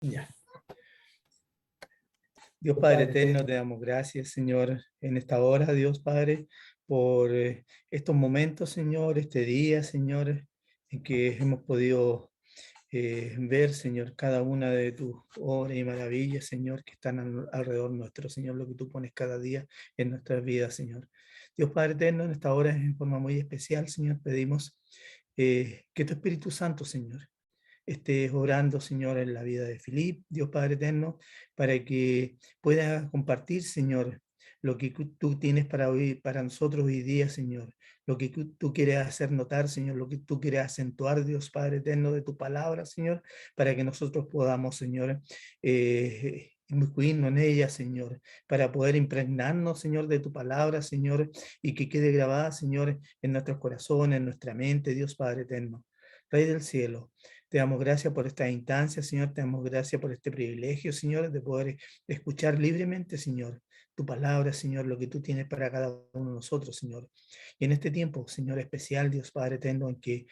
Ya. Dios Padre eterno, te damos gracias, Señor, en esta hora, Dios Padre, por estos momentos, Señor, este día, Señor, en que hemos podido ver, Señor, cada una de tus obras y maravillas, Señor, que están alrededor nuestro, Señor, lo que tú pones cada día en nuestras vidas, Señor. Dios Padre eterno, en esta hora, en forma muy especial, Señor, pedimos que tu Espíritu Santo, Señor, estés orando, Señor, en la vida de Filip, Dios Padre eterno, para que pueda compartir, Señor, lo que tú tienes para hoy, para nosotros hoy día, Señor, lo que tú quieres hacer notar, Señor, lo que tú quieres acentuar, Dios Padre eterno, de tu palabra, Señor, para que nosotros podamos, Señor, inmiscuirnos en ella, Señor, para poder impregnarnos, Señor, de tu palabra, Señor, y que quede grabada, Señor, en nuestros corazones, en nuestra mente, Dios Padre eterno. Rey del cielo, te damos gracias por esta instancia, Señor. Te damos gracias por este privilegio, Señor, de poder escuchar libremente, Señor, tu palabra, Señor, lo que tú tienes para cada uno de nosotros, Señor. Y en este tiempo, Señor, especial, Dios Padre eterno, en que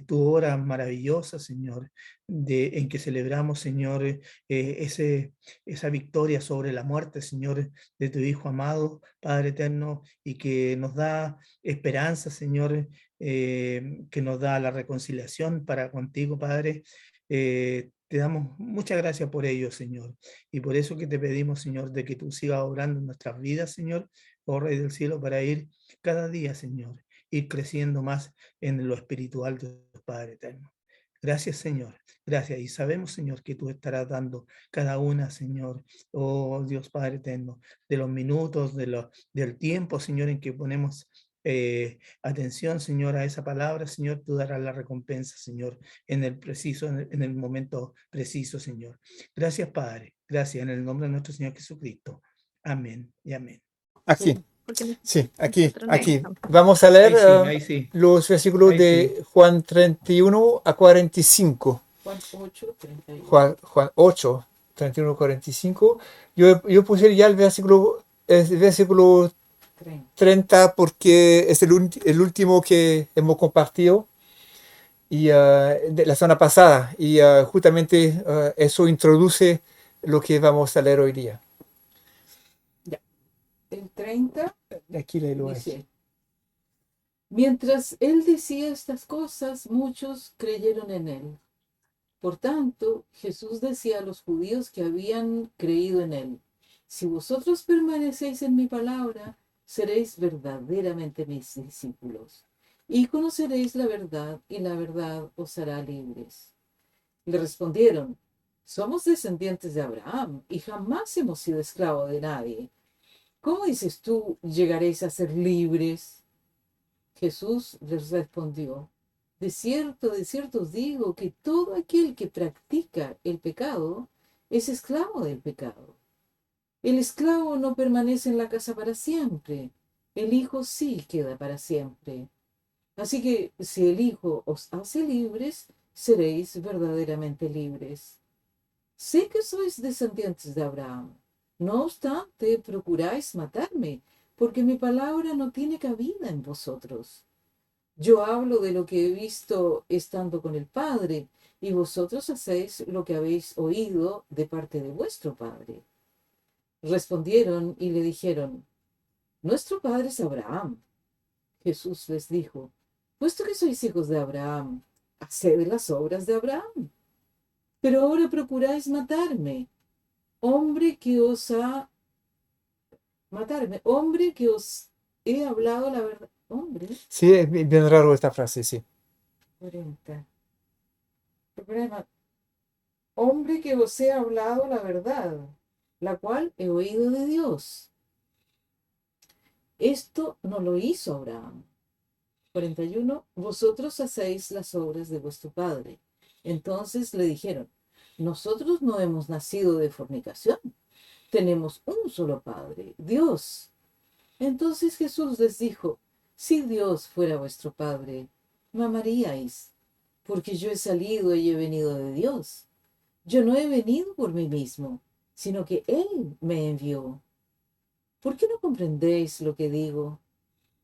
tu hora maravillosa, Señor, en que celebramos, Señor, esa victoria sobre la muerte, Señor, de tu Hijo amado, Padre eterno, y que nos da esperanza, Señor, que nos da la reconciliación para contigo, Padre. Te damos muchas gracias por ello, Señor. Y por eso que te pedimos, Señor, de que tú sigas obrando en nuestras vidas, Señor, oh Rey del cielo, para ir cada día, Señor, ir creciendo más en lo espiritual de Dios, Padre eterno. Gracias, Señor. Gracias. Y sabemos, Señor, que tú estarás dando cada una, Señor, oh Dios Padre eterno, de los minutos, del tiempo, Señor, en que ponemos atención, Señor, a esa palabra, Señor, tú darás la recompensa, Señor, en el preciso, en el momento preciso, Señor. Gracias, Padre. Gracias en el nombre de nuestro Señor Jesucristo. Amén y amén. Aquí, Porque sí, aquí. aquí. Vamos a leer Ahí sí. los versículos Ahí de sí. Juan 31 a 45. Juan 8, 31. Juan 8, 31 a 45. Yo puse ya el versículo 30 porque es el último que hemos compartido y, de la semana pasada. Y justamente eso introduce lo que vamos a leer hoy día. El 30 Aquí léelo. dice: mientras él decía estas cosas, muchos creyeron en él. Por tanto, Jesús decía a los judíos que habían creído en él: si vosotros permanecéis en mi palabra, seréis verdaderamente mis discípulos, y conoceréis la verdad, y la verdad os hará libres. Le respondieron: somos descendientes de Abraham, y jamás hemos sido esclavos de nadie. ¿Cómo dices tú, llegaréis a ser libres? Jesús les respondió: de cierto os digo que todo aquel que practica el pecado es esclavo del pecado. El esclavo no permanece en la casa para siempre, el Hijo sí queda para siempre. Así que si el Hijo os hace libres, seréis verdaderamente libres. Sé que sois descendientes de Abraham. No obstante, procuráis matarme, porque mi palabra no tiene cabida en vosotros. Yo hablo de lo que he visto estando con el Padre, y vosotros hacéis lo que habéis oído de parte de vuestro Padre. Respondieron y le dijeron: nuestro Padre es Abraham. Jesús les dijo: puesto que sois hijos de Abraham, haced las obras de Abraham. Pero ahora procuráis matarme, hombre que os he hablado la verdad. Hombre. Sí, es bien raro esta frase, sí. 40. Hombre que os he hablado la verdad, la cual he oído de Dios. Esto no lo hizo Abraham. 41. Vosotros hacéis las obras de vuestro padre. Entonces le dijeron: nosotros no hemos nacido de fornicación. Tenemos un solo Padre, Dios. Entonces Jesús les dijo: si Dios fuera vuestro Padre, me amaríais, porque yo he salido y he venido de Dios. Yo no he venido por mí mismo, sino que Él me envió. ¿Por qué no comprendéis lo que digo?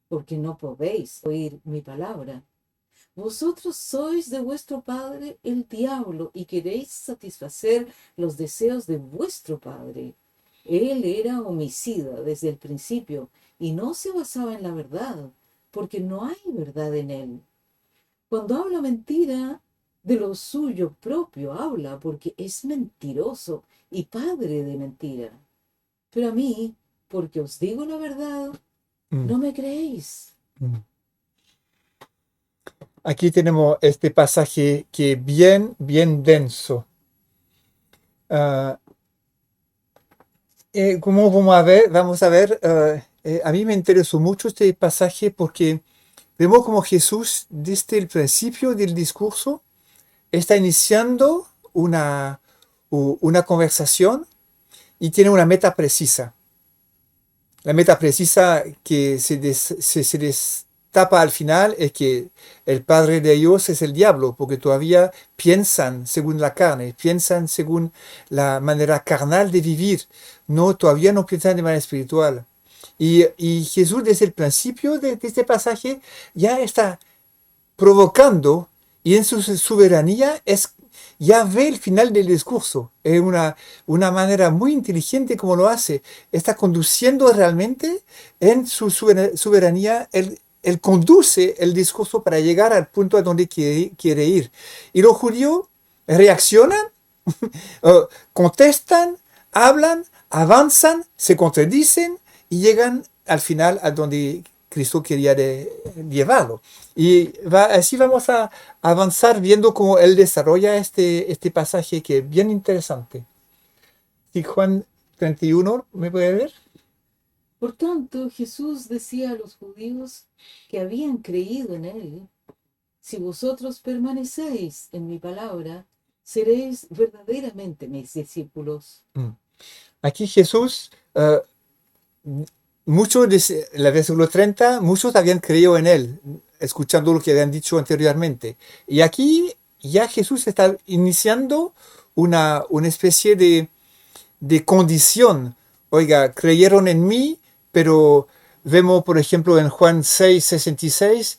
Porque no podéis oír mi palabra. Vosotros sois de vuestro padre el diablo y queréis satisfacer los deseos de vuestro padre. Él era homicida desde el principio y no se basaba en la verdad, porque no hay verdad en él. Cuando habla mentira, de lo suyo propio habla, porque es mentiroso y padre de mentira. Pero a mí, porque os digo la verdad, Mm, no me creéis. mm. Aquí tenemos este pasaje que es bien, bien denso. Ah, como vamos a ver, a mí me interesó mucho este pasaje porque vemos como Jesús desde el principio del discurso está iniciando una conversación y tiene una meta precisa. La meta precisa que se destapa al final es que el padre de ellos es el diablo, porque todavía piensan según la carne, piensan según la manera carnal de vivir, no, todavía no piensan de manera espiritual. Y Jesús desde el principio de este pasaje ya está provocando y en su soberanía ya ve el final del discurso. Es una manera muy inteligente como lo hace. Está conduciendo realmente en su soberanía. Él conduce el discurso para llegar al punto a donde quiere ir. Y los judíos reaccionan, contestan, hablan, avanzan, se contradicen y llegan al final a donde Cristo quería llevarlo. Y así vamos a avanzar viendo cómo él desarrolla este pasaje que es bien interesante. Y Juan 31, ¿me puede ver? Por tanto, Jesús decía a los judíos que habían creído en él: si vosotros permanecéis en mi palabra, seréis verdaderamente mis discípulos. Aquí Jesús, muchos, la versículo 30, muchos habían creído en él, escuchando lo que habían dicho anteriormente. Y aquí ya Jesús está iniciando una especie de condición. Oiga, creyeron en mí, pero vemos, por ejemplo, en Juan 6, 66,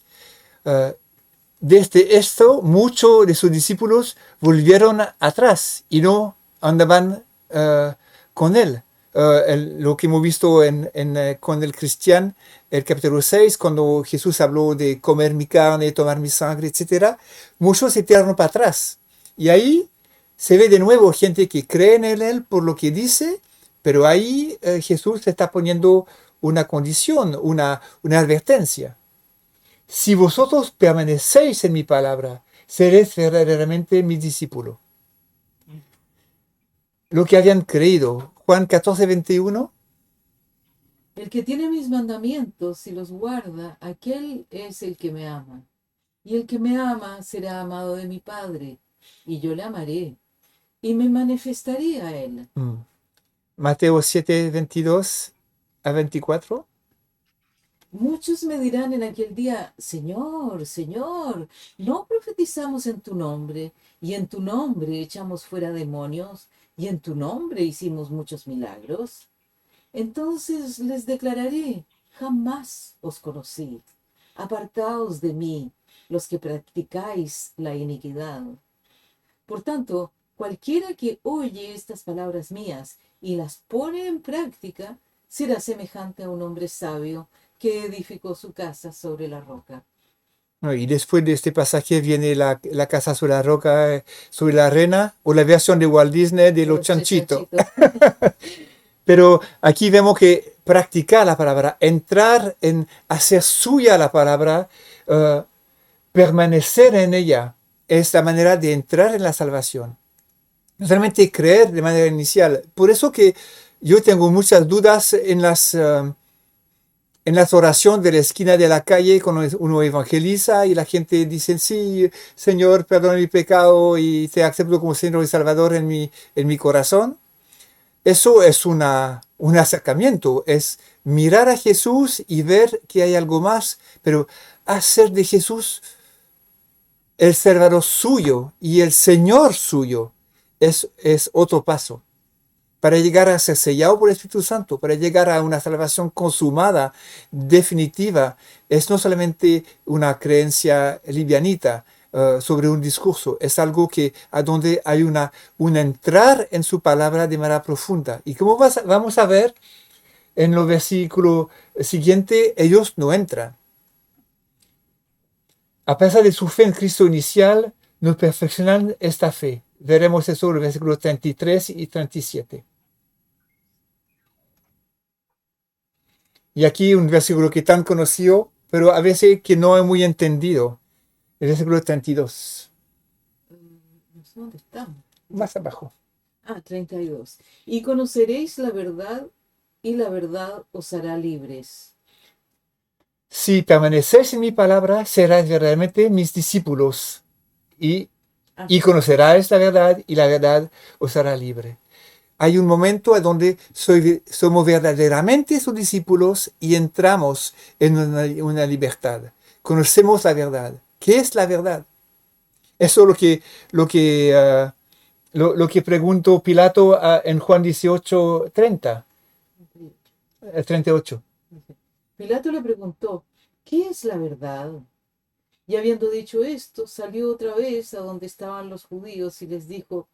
desde esto, muchos de sus discípulos volvieron atrás y no andaban con él. Lo que hemos visto con el cristiano, el capítulo 6, cuando Jesús habló de comer mi carne, tomar mi sangre, etc., muchos se tiraron para atrás. Y ahí se ve de nuevo gente que cree en él por lo que dice, pero ahí Jesús está poniendo una condición, una advertencia. Si vosotros permanecéis en mi palabra, seréis verdaderamente mis discípulos. Lo que habían creído. Juan 14, 21. El que tiene mis mandamientos y los guarda, aquel es el que me ama. Y el que me ama será amado de mi Padre, y yo le amaré, y me manifestaré a él. Mateo 7, 22 a 24. Muchos me dirán en aquel día: Señor, Señor, ¿no profetizamos en tu nombre? Y en tu nombre echamos fuera demonios, y en tu nombre hicimos muchos milagros. Entonces les declararé: jamás os conocí. Apartaos de mí, los que practicáis la iniquidad. Por tanto, cualquiera que oye estas palabras mías y las pone en práctica, será semejante a un hombre sabio que edificó su casa sobre la roca. Y después de este pasaje viene la casa sobre la roca, sobre la arena, o la versión de Walt Disney de los chanchitos. Pero aquí vemos que practicar la palabra, entrar en hacer suya la palabra, permanecer en ella, es la manera de entrar en la salvación. No solamente creer de manera inicial. Por eso que yo tengo muchas dudas en las oraciones de la esquina de la calle cuando uno evangeliza y la gente dice: sí, Señor, perdona mi pecado y te acepto como Señor y Salvador en mi corazón. Eso es un acercamiento, es mirar a Jesús y ver que hay algo más, pero hacer de Jesús el Salvador suyo y el Señor suyo es otro paso. para llegar a ser sellado por el Espíritu Santo, para llegar a una salvación consumada, definitiva. Es no solamente una creencia livianita sobre un discurso, es algo que a donde hay un entrar en su palabra de manera profunda. Y como vamos a ver en los versículos siguientes, ellos no entran. A pesar de su fe en Cristo inicial, no perfeccionan esta fe. Veremos eso en los versículos 33 y 37. Y aquí un versículo que tan conocido, pero a veces que no es muy entendido. El versículo 32. No sé dónde estamos. Más abajo. 32. Y conoceréis la verdad, y la verdad os hará libres. Si permanecéis en mi palabra, seréis verdaderamente mis discípulos. Y conoceráis la verdad, y la verdad os hará libre. Hay un momento en donde somos verdaderamente sus discípulos y entramos en una libertad. Conocemos la verdad. ¿Qué es la verdad? Eso es lo que preguntó Pilato en Juan 18, 38. Pilato le preguntó, ¿qué es la verdad? Y habiendo dicho esto, salió otra vez a donde estaban los judíos y les dijo,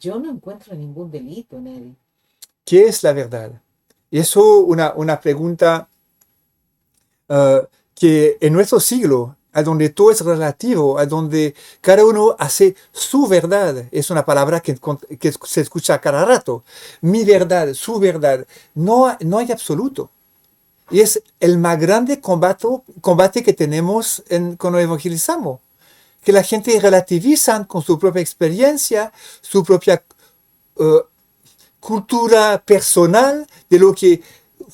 yo no encuentro ningún delito en él. ¿Qué es la verdad? Y eso una pregunta que en nuestro siglo, a donde todo es relativo, a donde cada uno hace su verdad, es una palabra que se escucha a cada rato. Mi verdad, su verdad, no hay absoluto. Y es el más grande combate que tenemos cuando evangelizamos. Que la gente relativiza con su propia experiencia, su propia cultura personal, de lo que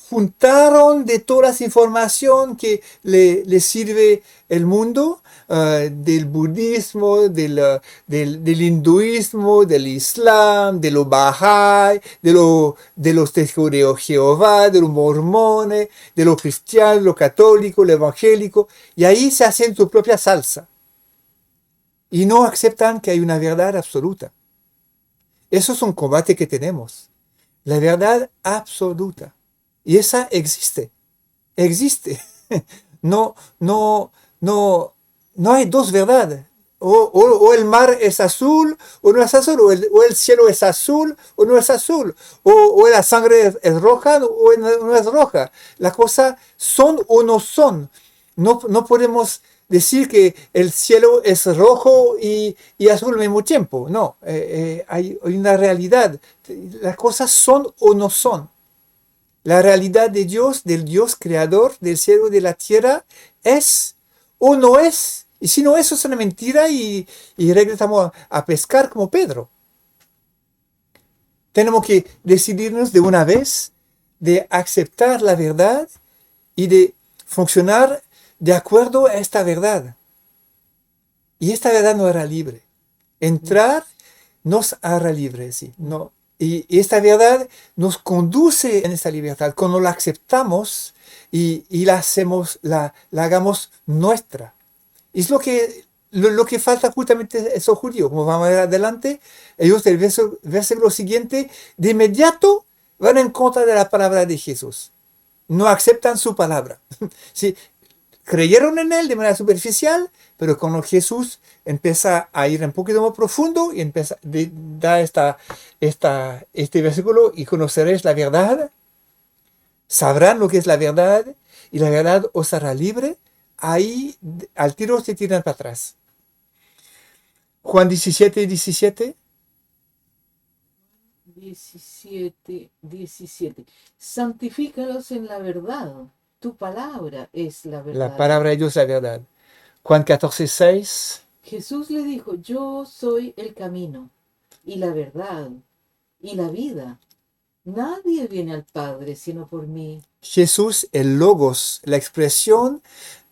juntaron de toda esa información que le sirve el mundo, del budismo, del hinduismo, del islam, de los Bahá'í, de los testigos de Jehová, de los mormones, de los cristianos, los católicos, los evangélicos, y ahí se hacen su propia salsa. Y no aceptan que hay una verdad absoluta. Eso es un combate que tenemos. La verdad absoluta. Y esa existe. Existe. No hay dos verdades. O el mar es azul o no es azul. O el cielo es azul o no es azul. O la sangre es roja o no es roja. Las cosas son o no son. No podemos decir que el cielo es rojo y azul al mismo tiempo. No, hay una realidad. Las cosas son o no son. La realidad de Dios, del Dios creador del cielo y de la tierra, es o no es. Y si no, eso es una mentira y regresamos a pescar como Pedro. Tenemos que decidirnos de una vez de aceptar la verdad y de funcionar de acuerdo a esta verdad. Y esta verdad no hará libre. Entrar nos hará libre, sí. No. Y esta verdad nos conduce en esta libertad cuando la aceptamos y la hagamos nuestra. Y es lo que falta justamente a esos judíos. Como vamos a ver adelante, ellos del versículo siguiente, de inmediato van en contra de la palabra de Jesús. No aceptan su palabra. Sí, creyeron en él de manera superficial, pero cuando Jesús empieza a ir un poquito más profundo y empieza a dar este versículo, y conoceréis la verdad, sabrán lo que es la verdad, y la verdad os hará libre, ahí al tiro se tiran para atrás. Juan 17, 17. 17. Santifícalos en la verdad. Tu palabra es la verdad. La palabra de Dios es la verdad. Juan 14, 6. Jesús le dijo, yo soy el camino y la verdad y la vida. Nadie viene al Padre sino por mí. Jesús, el Logos, la expresión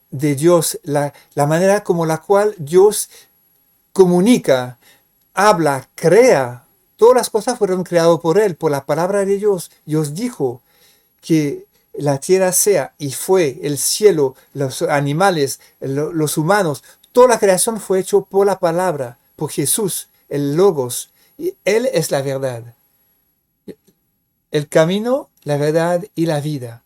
de Dios, la manera como la cual Dios comunica, habla, crea. Todas las cosas fueron creadas por Él, por la palabra de Dios. Dios dijo que la tierra sea y fue, el cielo, los animales, los humanos, toda la creación fue hecho por la palabra, por Jesús, el Logos. Y Él es la verdad. el camino, la verdad y la vida.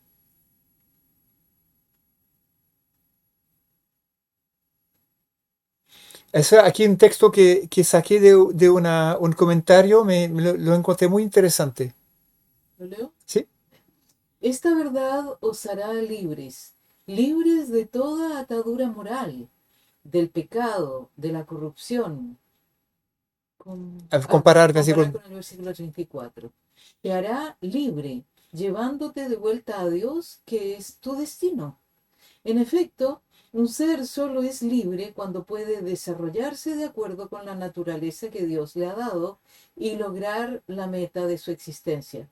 Eso aquí un texto que saqué de un comentario, lo encontré muy interesante. ¿Lo leo? ¿Sí? Esta verdad os hará libres, libres de toda atadura moral, del pecado, de la corrupción. Al comparar Comparar versículos. con el versículo 34. Te hará libre, llevándote de vuelta a Dios, que es tu destino. En efecto, un ser solo es libre cuando puede desarrollarse de acuerdo con la naturaleza que Dios le ha dado y lograr la meta de su existencia.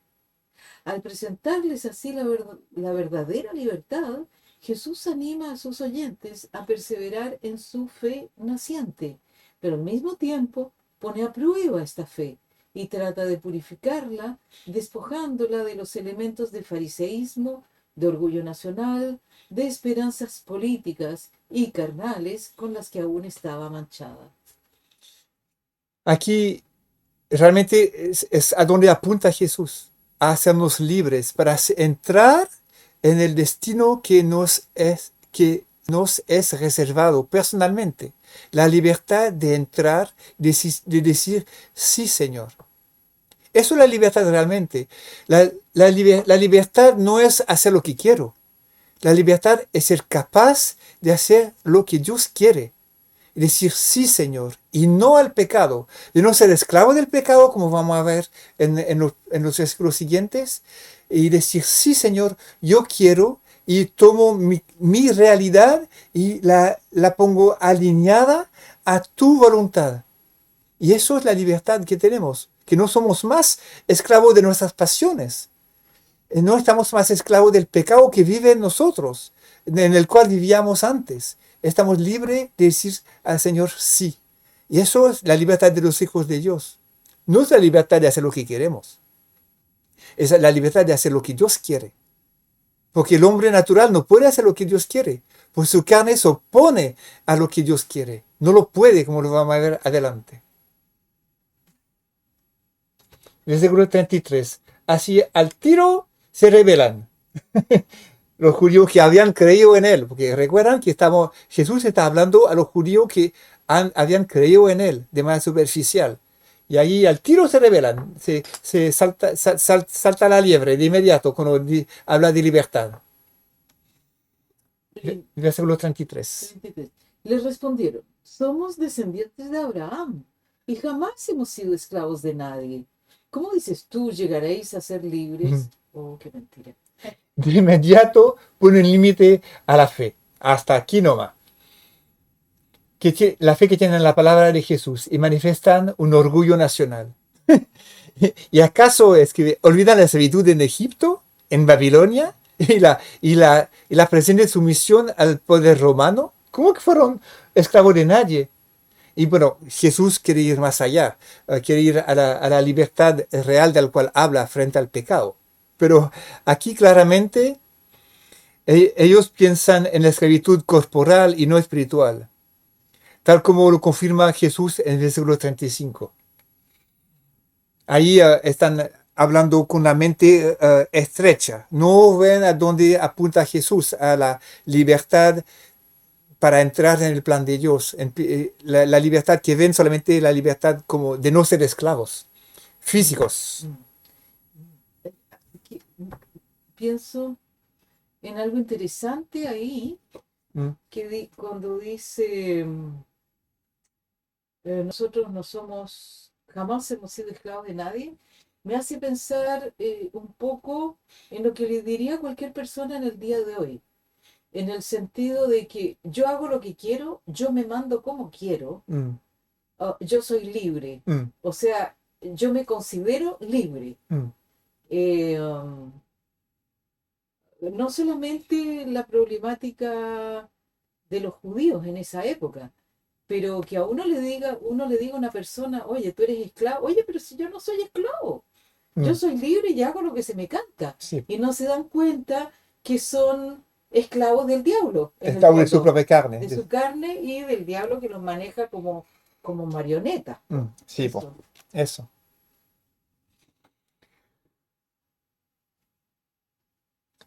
Al presentarles así la verdadera libertad, Jesús anima a sus oyentes a perseverar en su fe naciente, pero al mismo tiempo pone a prueba esta fe y trata de purificarla, despojándola de los elementos de fariseísmo, de orgullo nacional, de esperanzas políticas y carnales con las que aún estaba manchada. Aquí realmente es a donde apunta Jesús, a hacernos libres para entrar en el destino que nos es reservado personalmente. La libertad de entrar, de decir, sí, Señor. Eso es la libertad realmente. La libertad no es hacer lo que quiero. La libertad es ser capaz de hacer lo que Dios quiere. Y decir sí, Señor, y no al pecado. De no ser esclavo del pecado, como vamos a ver en los versículos siguientes. Y decir sí, Señor, yo quiero y tomo mi realidad y la pongo alineada a tu voluntad. Y eso es la libertad que tenemos, que no somos más esclavos de nuestras pasiones. No estamos más esclavos del pecado que vive en nosotros, en el cual vivíamos antes. Estamos libres de decir al Señor sí. Y eso es la libertad de los hijos de Dios. No es la libertad de hacer lo que queremos. Es la libertad de hacer lo que Dios quiere. Porque el hombre natural no puede hacer lo que Dios quiere. Pues su carne se opone a lo que Dios quiere. No lo puede, como lo vamos a ver adelante. Versículo 33. Así al tiro se rebelan los judíos que habían creído en él, porque recuerdan que Jesús está hablando a los judíos que habían creído en él de manera superficial. Y ahí al tiro se rebelan, se salta la liebre de inmediato cuando habla de libertad. Versículo 33. 33. Les respondieron, somos descendientes de Abraham y jamás hemos sido esclavos de nadie. ¿Cómo dices tú, llegaréis a ser libres? Oh, qué mentira. De inmediato ponen límite a la fe. Hasta aquí nomás. La fe que tienen en la palabra de Jesús y manifiestan un orgullo nacional. ¿Y acaso es que olvidan la esclavitud en Egipto, en Babilonia, y la presente sumisión al poder romano? ¿Cómo que fueron esclavos de nadie? Y bueno, Jesús quiere ir más allá, quiere ir a la libertad real del cual habla frente al pecado. Pero aquí claramente ellos piensan en la esclavitud corporal y no espiritual, tal como lo confirma Jesús en el versículo 35. Ahí están hablando con la mente estrecha. No ven a dónde apunta Jesús, a la libertad para entrar en el plan de Dios. La libertad que ven solamente la libertad como de no ser esclavos físicos. Aquí, pienso en algo interesante ahí, que cuando dice, nosotros no somos, jamás hemos sido esclavos de nadie, me hace pensar un poco en lo que le diría a cualquier persona en el día de hoy, en el sentido de que yo hago lo que quiero, yo me mando como quiero, yo soy libre, o sea, yo me considero libre. Eh, um, no solamente la problemática de los judíos en esa época, pero que a uno le diga a una persona, oye, tú eres esclavo, oye, pero si yo no soy esclavo, yo soy libre y hago lo que se me canta. Sí. Y no se dan cuenta que son esclavos del diablo, Esclavos de su propia carne. de su carne y del diablo que los maneja como marionetas. Sí, eso.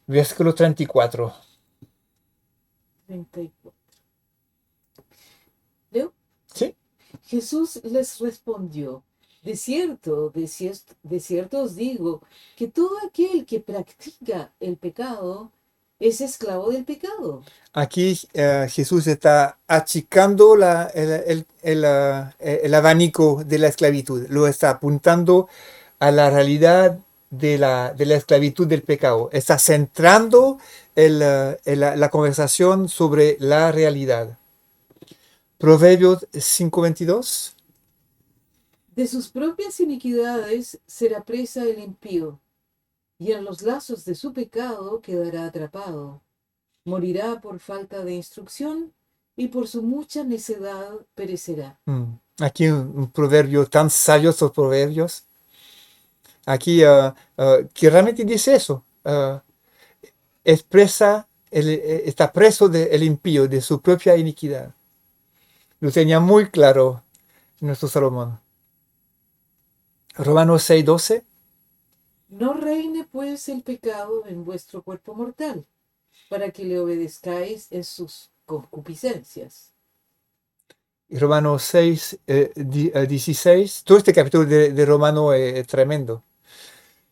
versículo 34. 34. ¿Leo? ¿Sí? Jesús les respondió, de cierto os digo, que todo aquel que practica el pecado es esclavo del pecado. Aquí Jesús está achicando el abanico de la esclavitud, lo está apuntando a la realidad de la esclavitud del pecado, está centrando la conversación sobre la realidad. Proverbios 5:22. De sus propias iniquidades será presa el impío, y en los lazos de su pecado quedará atrapado. Morirá por falta de instrucción, y por su mucha necedad perecerá. Aquí un proverbio tan sabio, estos proverbios. Aquí que realmente dice eso. Expresa, está preso del impío, de su propia iniquidad. Lo tenía muy claro nuestro Salomón. Romanos 6:12. No reine pues el pecado en vuestro cuerpo mortal, para que le obedezcáis en sus concupiscencias. Y Romanos 6:16. Todo este capítulo de Romano es tremendo.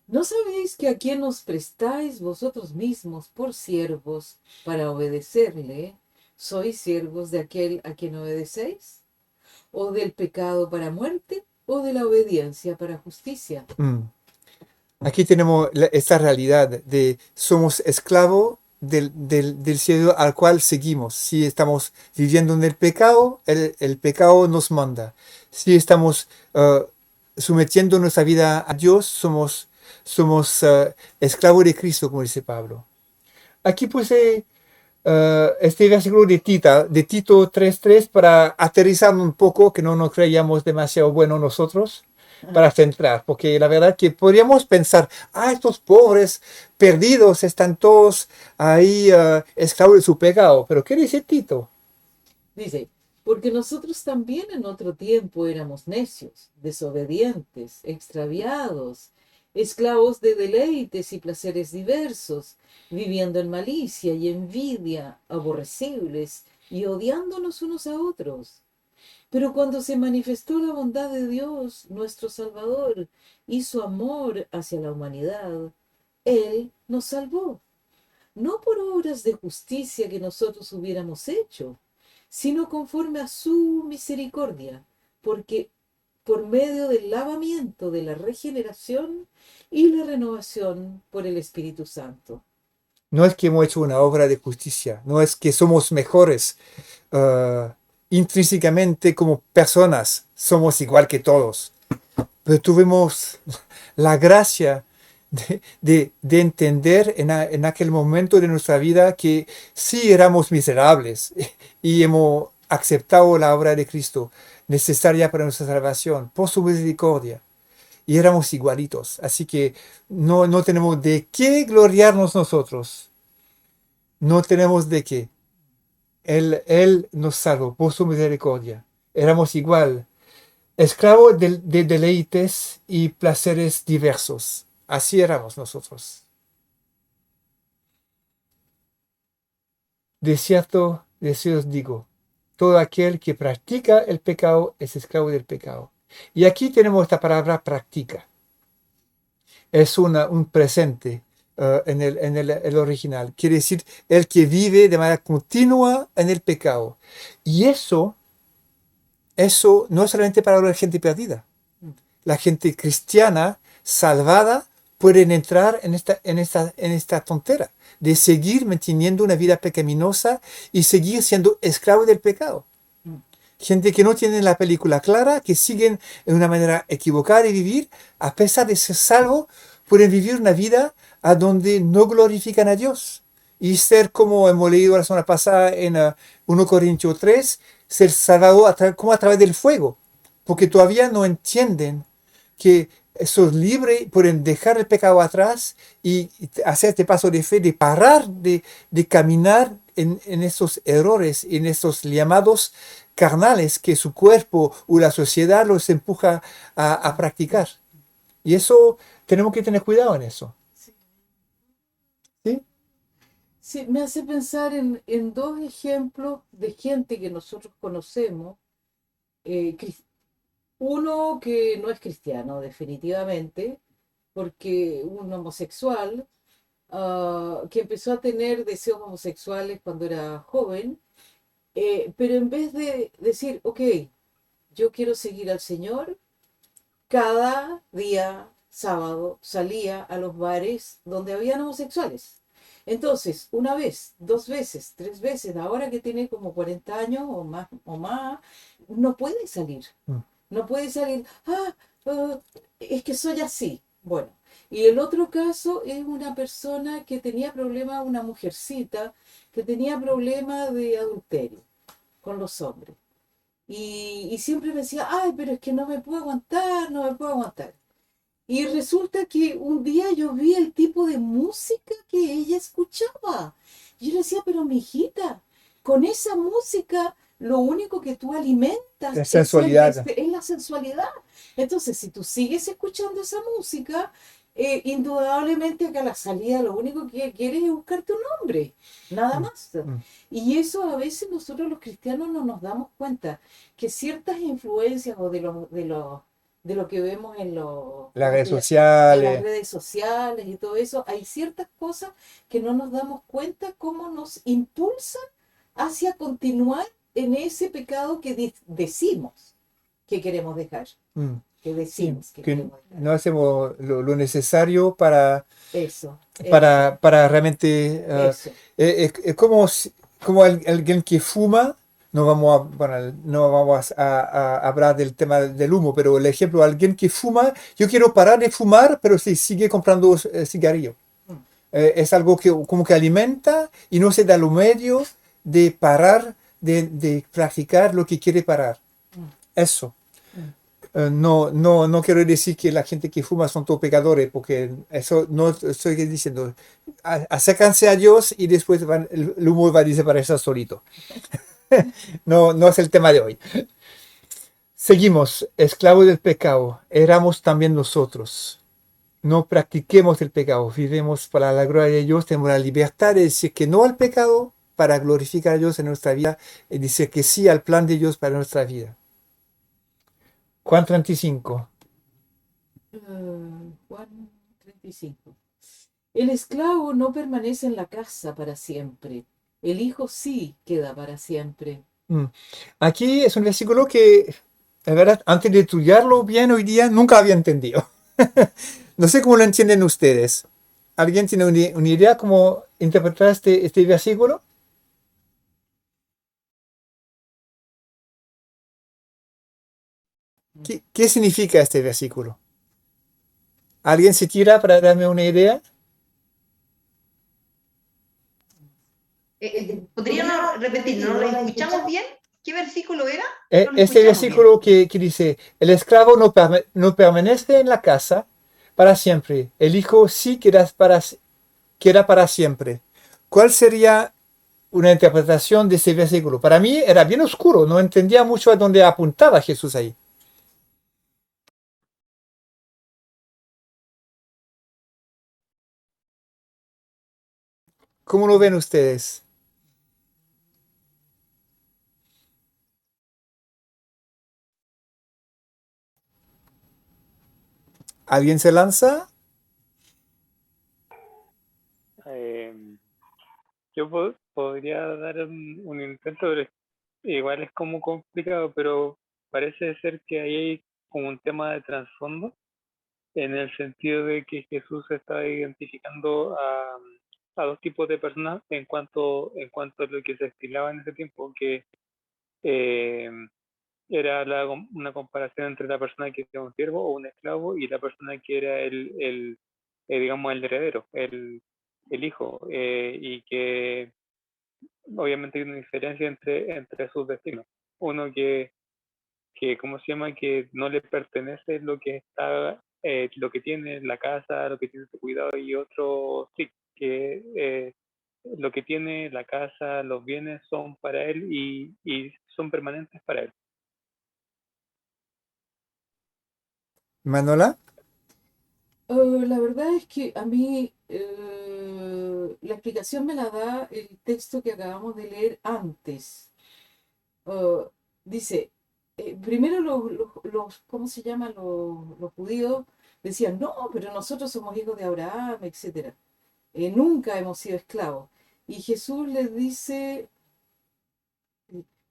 ¿No sabéis que a quien os prestáis vosotros mismos por siervos para obedecerle, sois siervos de aquel a quien obedecéis? ¿O del pecado para muerte, o de la obediencia para justicia? Aquí tenemos esta realidad de somos esclavos del cielo al cual seguimos. Si estamos viviendo en el pecado, el pecado nos manda. Si estamos sometiendo nuestra vida a Dios, somos esclavos de Cristo, como dice Pablo. Aquí puse este versículo de Tito 3:3 para aterrizar un poco, que no nos creíamos demasiado buenos nosotros, para centrar, porque la verdad que podríamos pensar, estos pobres perdidos están todos ahí esclavos de su pecado, pero ¿qué dice Tito? Dice, porque nosotros también en otro tiempo éramos necios, desobedientes, extraviados, esclavos de deleites y placeres diversos, viviendo en malicia y envidia, aborrecibles y odiándonos unos a otros. Pero cuando se manifestó la bondad de Dios, nuestro Salvador, y su amor hacia la humanidad, Él nos salvó, no por obras de justicia que nosotros hubiéramos hecho, sino conforme a su misericordia, porque por medio del lavamiento de la regeneración y la renovación por el Espíritu Santo. No es que hemos hecho una obra de justicia, no es que somos mejores intrínsecamente como personas, somos igual que todos, pero tuvimos la gracia de entender en aquel momento de nuestra vida que sí éramos miserables y hemos aceptado la obra de Cristo necesaria para nuestra salvación por su misericordia y éramos igualitos, así que no tenemos de qué gloriarnos nosotros, no tenemos de qué. Él nos salvó por su misericordia, éramos igual, esclavos de deleites y placeres diversos. Así éramos nosotros. De cierto os digo, todo aquel que practica el pecado es esclavo del pecado. Y aquí tenemos esta palabra practica. Es un presente en el original. Quiere decir el que vive de manera continua en el pecado. Y eso no es solamente para la gente perdida. La gente cristiana, salvada, pueden entrar en esta tontera de seguir manteniendo una vida pecaminosa y seguir siendo esclavo del pecado. Gente que no tiene la película clara, que siguen en una manera equivocada de vivir, a pesar de ser salvos, pueden vivir una vida a donde no glorifican a Dios. Y ser, como hemos leído la semana pasada en 1 Corintios 3, ser salvado como a través del fuego, porque todavía no entienden que sos libres, pueden dejar el pecado atrás y hacer este paso de fe, de parar de caminar en esos errores, en esos llamados carnales que su cuerpo o la sociedad los empuja a practicar. Y eso, tenemos que tener cuidado en eso. ¿Sí? Sí, me hace pensar en dos ejemplos de gente que nosotros conocemos. eh, cris- Uno que no es cristiano, definitivamente, porque un homosexual que empezó a tener deseos homosexuales cuando era joven, pero en vez de decir, ok, yo quiero seguir al Señor, cada día sábado salía a los bares donde habían homosexuales. Entonces, una vez, dos veces, tres veces, ahora que tiene como 40 años o más, no puede salir. Mm. No puede salir, es que soy así. Bueno, y el otro caso es una persona que tenía problema, una mujercita, que tenía problema de adulterio con los hombres. Y siempre me decía, ay, pero es que no me puedo aguantar, no me puedo aguantar. Y resulta que un día yo vi el tipo de música que ella escuchaba. Yo le decía, pero mi hijita, con esa música lo único que tú La alimentas sensualidad. es la sensualidad. Entonces, si tú sigues escuchando esa música, indudablemente que a la salida lo único que quieres es buscarte un hombre, nada Mm, más. mm. Y eso a veces nosotros los cristianos no nos damos cuenta, que ciertas influencias o de lo que vemos en los, Las ¿cómo redes se llama? En las sociales. redes sociales y todo eso, hay ciertas cosas que no nos damos cuenta cómo nos impulsan hacia continuar en ese pecado que decimos que queremos dejar, Mm. que Sí, decimos que que queremos dejar. no hacemos lo necesario Eso, eso, para realmente... eso. es como, como alguien que fuma, no vamos a, bueno, no vamos a hablar del tema del humo, pero el ejemplo, alguien que fuma, yo quiero parar de fumar, pero se sigue comprando cigarrillo. Mm, Es algo que como que alimenta y no se da lo medio de parar, de practicar lo que quiere parar. mm, Eso. mm. No quiero decir que la gente que fuma son todos pecadores, porque eso no estoy diciendo. Acércanse a Dios y después el humo va a desaparecer solito. No es el tema de hoy. Seguimos, esclavos del pecado, éramos también nosotros. No practiquemos el pecado, vivemos para la gloria de Dios, tenemos la libertad de decir que no al pecado para glorificar a Dios en nuestra vida y decir que sí al plan de Dios para nuestra vida. Juan 35. Juan 35. El esclavo no permanece en la casa para siempre. El hijo sí queda para siempre. Mm. Aquí es un versículo que, la verdad, antes de estudiarlo bien hoy día, nunca había entendido. No sé cómo lo entienden ustedes. ¿Alguien tiene una idea cómo interpretar este versículo? ¿Qué significa este versículo? ¿Alguien se tira para darme una idea? ¿Podrían repetir? ¿No lo escuchamos bien? ¿Qué versículo era? No lo Este escuchamos bien. versículo que dice, el esclavo no permanece en la casa para siempre, el hijo sí queda para siempre. ¿Cuál sería una interpretación de ese versículo? Para mí era bien oscuro, no entendía mucho a dónde apuntaba Jesús ahí. ¿Cómo lo ven ustedes? ¿Alguien se lanza? Eh, yo podría dar un intento, pero igual es como complicado, pero parece ser que ahí hay como un tema de trasfondo, en el sentido de que Jesús está identificando a dos tipos de personas en cuanto a lo que se estilaba en ese tiempo, que eh, era una comparación entre la persona que era un siervo o un esclavo y la persona que era digamos, el heredero, el hijo, y que obviamente hay una diferencia entre sus destinos. Uno ¿cómo se llama? Que no le pertenece lo que está, lo que tiene la casa, lo que tiene su cuidado, y otro sí, que lo que tiene la casa, los bienes son para él y son permanentes para él. Manola. La verdad es que a mí la explicación me la da el texto que acabamos de leer antes. Dice, primero ¿cómo se llama? Los judíos decían, no, pero nosotros somos hijos de Abraham, etc. Nunca hemos sido esclavos. Y Jesús les dice,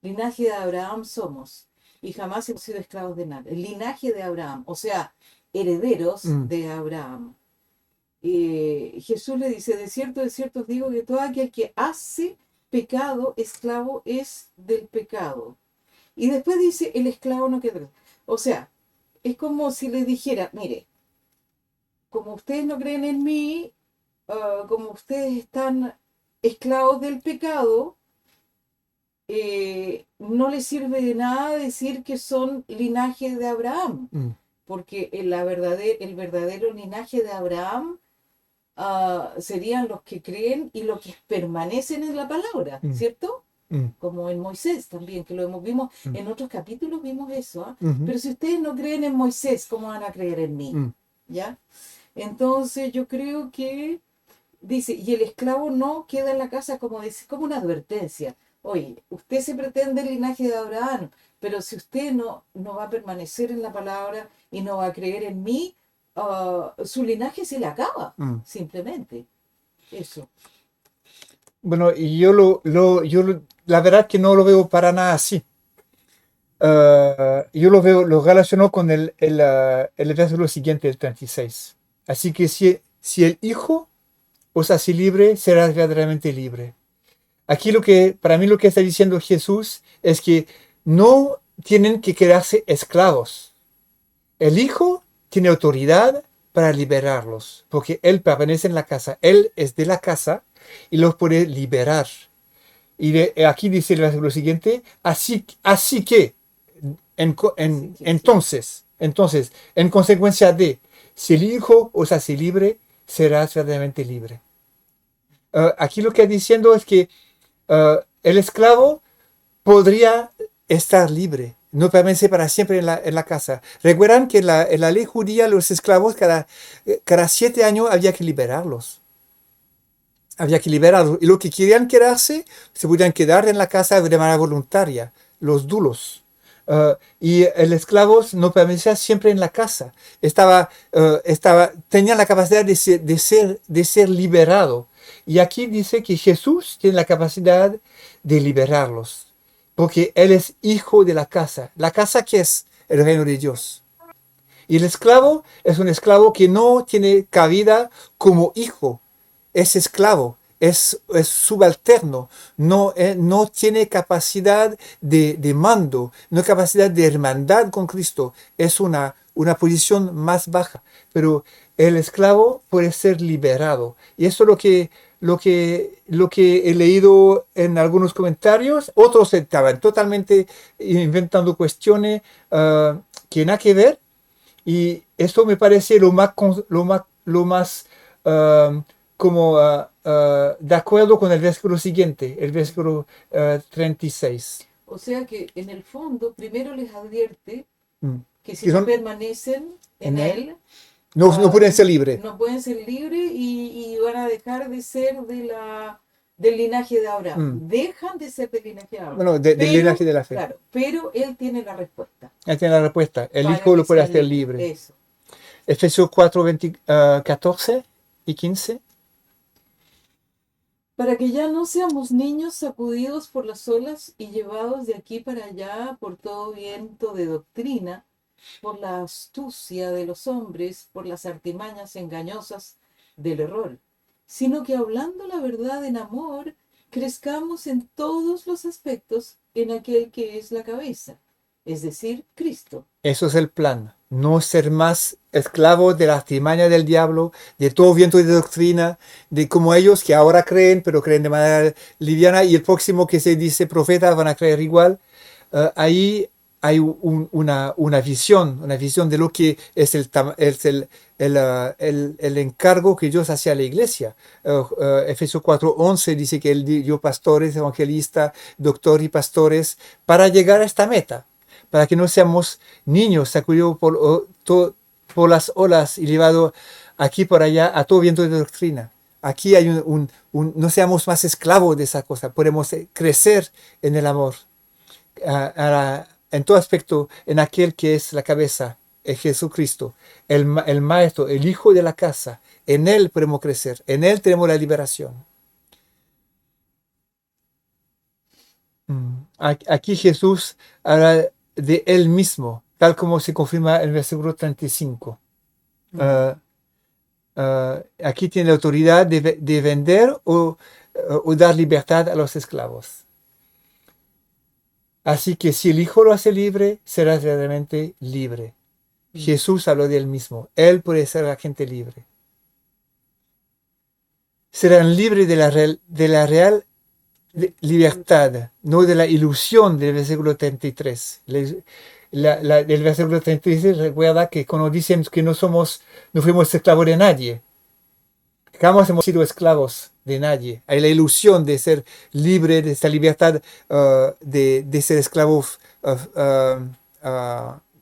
linaje de Abraham somos, y jamás hemos sido esclavos de nada. El linaje de Abraham, o sea, herederos de Abraham. Jesús le dice, de cierto os digo que todo aquel que hace pecado, esclavo es del pecado. Y después dice, el esclavo no queda. O sea, es como si les dijera, mire, como ustedes no creen en mí, como ustedes están esclavos del pecado, no les sirve de nada decir que son linaje de Abraham, porque el verdadero linaje de Abraham serían los que creen y los que permanecen en la palabra, ¿cierto? Como en Moisés también, que vimos en otros capítulos, vimos eso. Pero si ustedes no creen en Moisés, ¿cómo van a creer en mí? ¿Ya? Entonces yo creo que dice, y el esclavo no queda en la casa, como una advertencia. Oye, usted se pretende el linaje de Abraham, pero si usted no va a permanecer en la palabra y no va a creer en mí, su linaje se le acaba, simplemente. Eso. Bueno, y la verdad que no lo veo para nada así. Yo lo relaciono con el versículo siguiente, el 36. Así que si el Hijo os hace libre, serás verdaderamente libre. Aquí para mí lo que está diciendo Jesús es que no tienen que quedarse esclavos. El Hijo tiene autoridad para liberarlos, porque Él permanece en la casa, Él es de la casa y los puede liberar. Y aquí dice el versículo siguiente, así que, entonces, en consecuencia de, si el Hijo os hace libre, serás verdaderamente libre. Aquí lo que está diciendo es que el esclavo podría estar libre, no permanece para siempre en la casa. Recuerdan que en la ley judía los esclavos cada 7 años había que liberarlos. Y los que querían quedarse se podían quedar en la casa de manera voluntaria, los dulos. Y el esclavo no permanecía siempre en la casa. Tenía la capacidad de ser liberado. Y aquí dice que Jesús tiene la capacidad de liberarlos, porque Él es hijo de la casa que es el reino de Dios. Y el esclavo es un esclavo que no tiene cabida como hijo, es esclavo, es subalterno, no tiene capacidad de mando, no capacidad de hermandad con Cristo, es una posición más baja, pero el esclavo puede ser liberado. Y eso es lo que he leído en algunos comentarios. Otros estaban totalmente inventando cuestiones que nada que ver. Y esto me parece lo más de acuerdo con el versículo siguiente, el versículo 36. O sea que en el fondo primero les advierte que si ¿Que no son permanecen en él, no pueden ser libres. no pueden ser libres y van a dejar de ser del linaje de Abraham. Dejan de ser del linaje de Abraham. Bueno, del linaje de la fe. Claro, pero él tiene la respuesta. Él tiene la respuesta. El Para Hijo que lo puede sean hacer libres. libre. Eso. Efesios 4, 14 y 15. Para que ya no seamos niños sacudidos por las olas y llevados de aquí para allá por todo viento de doctrina, por la astucia de los hombres, por las artimañas engañosas del error, sino que hablando la verdad en amor, crezcamos en todos los aspectos en aquel que es la cabeza, es decir, Cristo. Eso es el plan. No ser más esclavos de la artimaña del diablo, de todo viento de doctrina, de como ellos que ahora creen, pero creen de manera liviana, y el próximo que se dice profeta van a creer igual. Ahí hay una visión de lo que es el encargo que Dios hacía a la iglesia. Efesios 4:11 dice que Él dio pastores, evangelistas, doctores y pastores para llegar a esta meta, para que no seamos niños sacudidos por las olas y llevados aquí por allá a todo viento de doctrina. Aquí hay no seamos más esclavos de esa cosa, podemos crecer en el amor, en todo aspecto, en aquel que es la cabeza, es Jesucristo, el maestro, el hijo de la casa. En él podemos crecer, en él tenemos la liberación. Aquí Jesús habla de él mismo, tal como se confirma en el versículo 35. Aquí tiene la autoridad de vender o dar libertad a los esclavos. Así que si el Hijo lo hace libre, será realmente libre. Jesús habló de él mismo. Él puede ser la gente libre. Serán libres de la real libertad, no de la ilusión del versículo 33. Del versículo 33 recuerda que cuando dicen que no fuimos esclavos de nadie, jamás hemos sido esclavos de nadie. Hay la ilusión de ser libre, de esta libertad de ser esclavo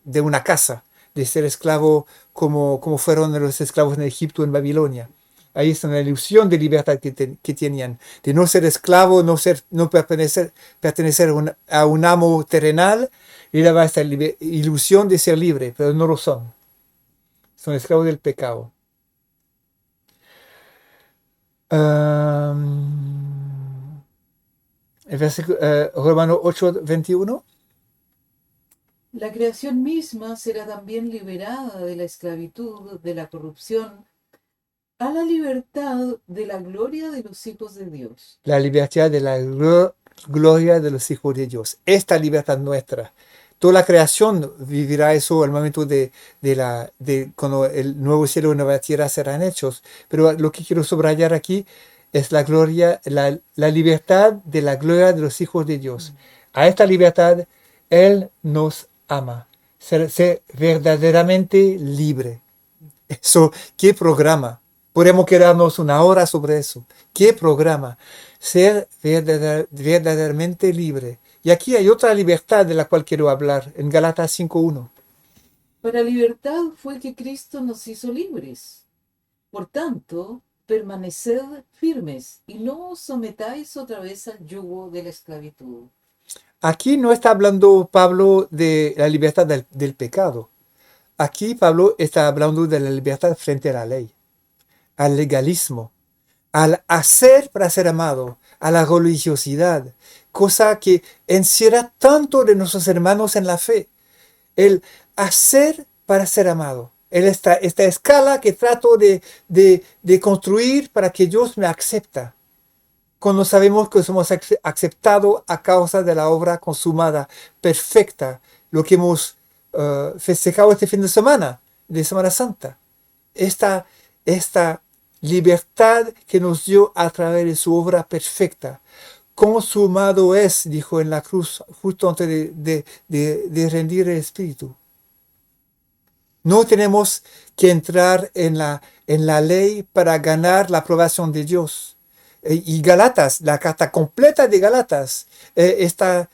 de una casa, de ser esclavo como fueron los esclavos en Egipto, en Babilonia. Ahí está una ilusión de libertad que tenían, de no ser esclavo, no pertenecer a un amo terrenal, y daba esta ilusión de ser libre, pero no lo son. Son esclavos del pecado. El versículo Romano 8:21. La creación misma será también liberada de la esclavitud, de la corrupción, a la libertad de la gloria de los hijos de Dios. La libertad de la gloria de los hijos de Dios. Esta libertad nuestra. Toda la creación vivirá eso al momento de cuando el nuevo cielo y la nueva tierra serán hechos. Pero lo que quiero subrayar aquí es la gloria, la libertad de la gloria de los hijos de Dios. A esta libertad Él nos ama. Ser verdaderamente libre. Eso, ¿qué programa? Podemos quedarnos una hora sobre eso. ¿Qué programa? Ser verdaderamente libre. Y aquí hay otra libertad de la cual quiero hablar, en Gálatas 5:1. Para libertad fue que Cristo nos hizo libres. Por tanto, permaneced firmes y no os sometáis otra vez al yugo de la esclavitud. Aquí no está hablando Pablo de la libertad del pecado. Aquí Pablo está hablando de la libertad frente a la ley, al legalismo, al hacer para ser amado, a la religiosidad, cosa que encierra tanto de nuestros hermanos en la fe. El hacer para ser amado. Esta escala que trato de construir para que Dios me acepta. Cuando sabemos que somos aceptados a causa de la obra consumada, perfecta, lo que hemos festejado este fin de Semana Santa. Esta libertad que nos dio a través de su obra perfecta. Consumado es, dijo en la cruz, justo antes de rendir el espíritu. No tenemos que entrar en la ley para ganar la aprobación de Dios. Y Gálatas, la carta completa de Gálatas, está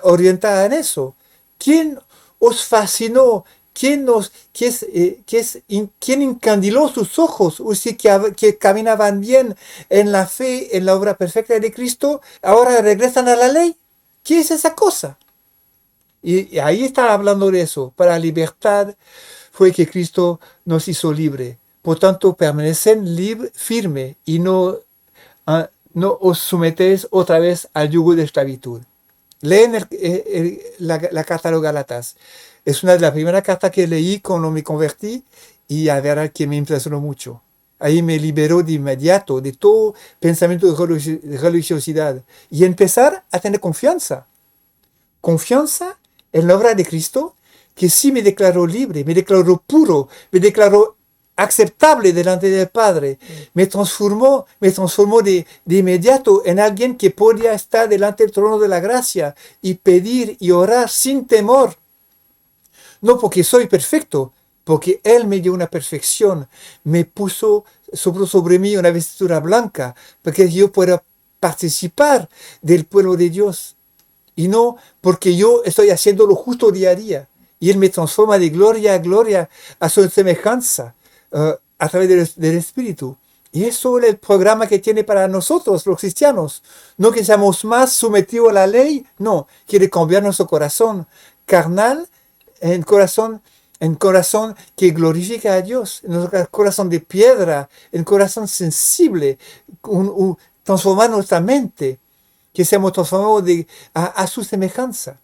orientada en eso. ¿Quién os fascinó? ¿Quién encandiló sus ojos? Usted que caminaban bien en la fe, en la obra perfecta de Cristo, ahora regresan a la ley. ¿Qué es esa cosa? Y ahí está hablando de eso. Para la libertad fue que Cristo nos hizo libre. Por tanto, permanecen firme y no os sometéis otra vez al yugo de esclavitud. Leen la carta a los Gálatas. Es una de las primeras cartas que leí cuando me convertí y a ver que me impresionó mucho. Ahí me liberó de inmediato de todo pensamiento de religiosidad y empezar a tener confianza. Confianza en la obra de Cristo, que sí me declaró libre, me declaró puro, me declaró aceptable delante del Padre. Me transformó de inmediato en alguien que podía estar delante del trono de la gracia y pedir y orar sin temor. No porque soy perfecto, porque Él me dio una perfección, me puso sobre mí una vestidura blanca, porque yo pueda participar del pueblo de Dios. Y no porque yo estoy haciendo lo justo día a día. Y Él me transforma de gloria a gloria a su semejanza, a través del Espíritu. Y eso es el programa que tiene para nosotros, los cristianos. No que seamos más sometidos a la ley, no. Quiere cambiar nuestro corazón carnal en corazón que glorifica a Dios, en nuestro corazón de piedra, en corazón sensible, transformar nuestra mente, que seamos transformados a su semejanza.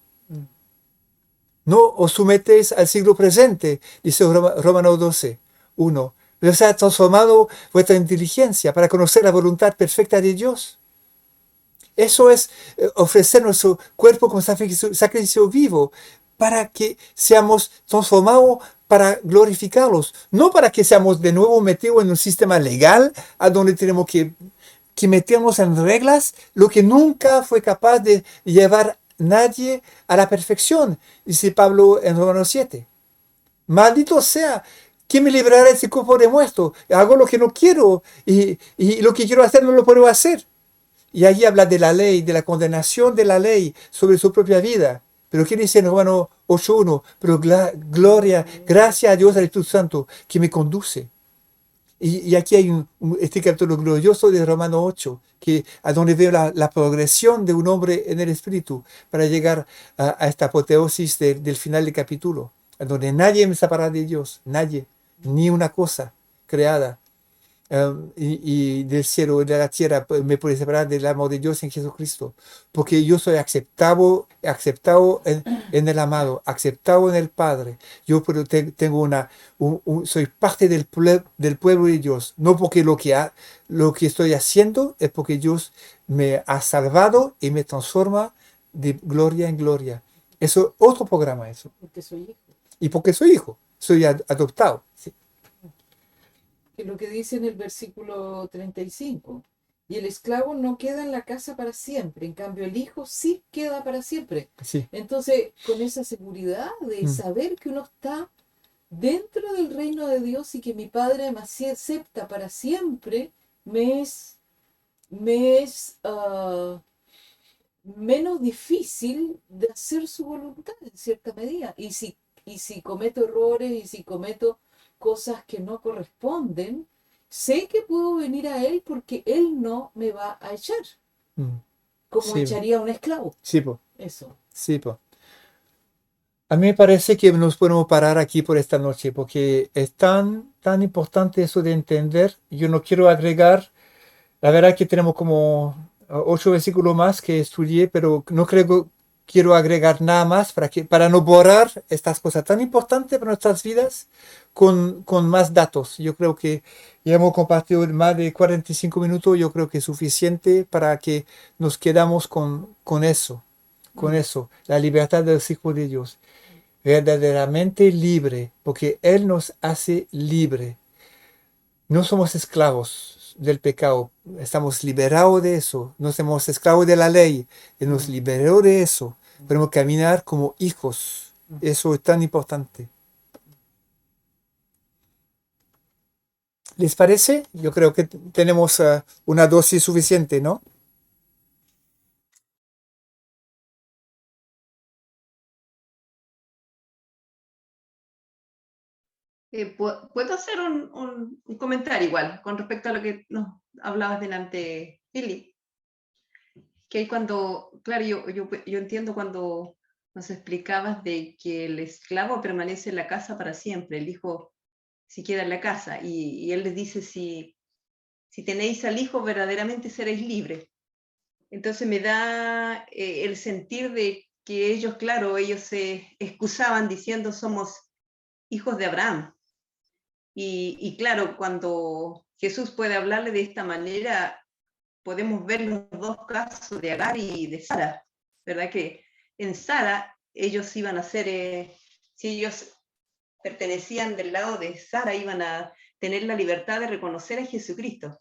No os sometéis al siglo presente, dice Romanos 12, 1. Dios ha transformado vuestra inteligencia para conocer la voluntad perfecta de Dios. Eso es ofrecer nuestro cuerpo como sacrificio vivo para que seamos transformados para glorificarlos, no para que seamos de nuevo metidos en un sistema legal a donde tenemos que meternos en reglas, lo que nunca fue capaz de llevar nadie a la perfección, dice Pablo en Romanos 7. Maldito sea, ¿quién me librará de ese cuerpo de muerto? Hago lo que no quiero y lo que quiero hacer no lo puedo hacer. Y allí habla de la ley, de la condenación de la ley sobre su propia vida. Pero ¿qué dice en Romanos 8.1? Pero gloria, gracias a Dios, al Espíritu Santo, que me conduce. Y aquí hay este capítulo glorioso de Romanos 8, a donde veo la progresión de un hombre en el Espíritu para llegar a esta apoteosis del final del capítulo, a donde nadie me separará de Dios, nadie, ni una cosa creada. Y del cielo y de la tierra me puede separar del amor de Dios en Jesucristo, porque yo soy aceptado en el amado, aceptado en el Padre. Yo tengo soy parte del pueblo de Dios, no porque lo que estoy haciendo es porque Dios me ha salvado y me transforma de gloria en gloria. Eso es otro programa, eso. Porque soy hijo. Y porque soy hijo, soy adoptado. ¿Sí? Que lo que dice en el versículo 35. Y el esclavo no queda en la casa para siempre, en cambio el hijo sí queda para siempre. Sí. Entonces, con esa seguridad de saber que uno está dentro del reino de Dios y que mi Padre me acepta para siempre, me es menos difícil de hacer su voluntad en cierta medida. Y si cometo errores y si cometo cosas que no corresponden, sé que puedo venir a Él porque Él no me va a echar, como Sí. echaría a un esclavo. Sí, po. Eso. Sí, po. A mí me parece que nos podemos parar aquí por esta noche, porque es tan importante eso de entender. Yo no quiero agregar, la verdad que tenemos como 8 versículos más que estudié, pero no quiero agregar nada más para no borrar estas cosas tan importantes para nuestras vidas con más datos. Yo creo que ya hemos compartido más de 45 minutos, yo creo que es suficiente para que nos quedamos con eso, la libertad de los hijos de Dios. Verdaderamente libre, porque Él nos hace libre. No somos esclavos del pecado, estamos liberados de eso. No somos esclavos de la ley, Él nos liberó de eso. Podemos caminar como hijos. Eso es tan importante. ¿Les parece? Yo creo que tenemos una dosis suficiente, ¿no? ¿Puedo hacer un comentario igual con respecto a lo que nos hablabas delante, Philip? Que hay claro, yo entiendo cuando nos explicabas de que el esclavo permanece en la casa para siempre, el hijo si queda en la casa, y él les dice, si tenéis al hijo, verdaderamente seréis libres. Entonces me da el sentir de que ellos, claro, ellos se excusaban diciendo somos hijos de Abraham. Y claro, cuando Jesús puede hablarle de esta manera, podemos ver los dos casos de Agar y de Sara, ¿verdad? Que en Sara ellos iban a ser, si ellos pertenecían del lado de Sara, iban a tener la libertad de reconocer a Jesucristo.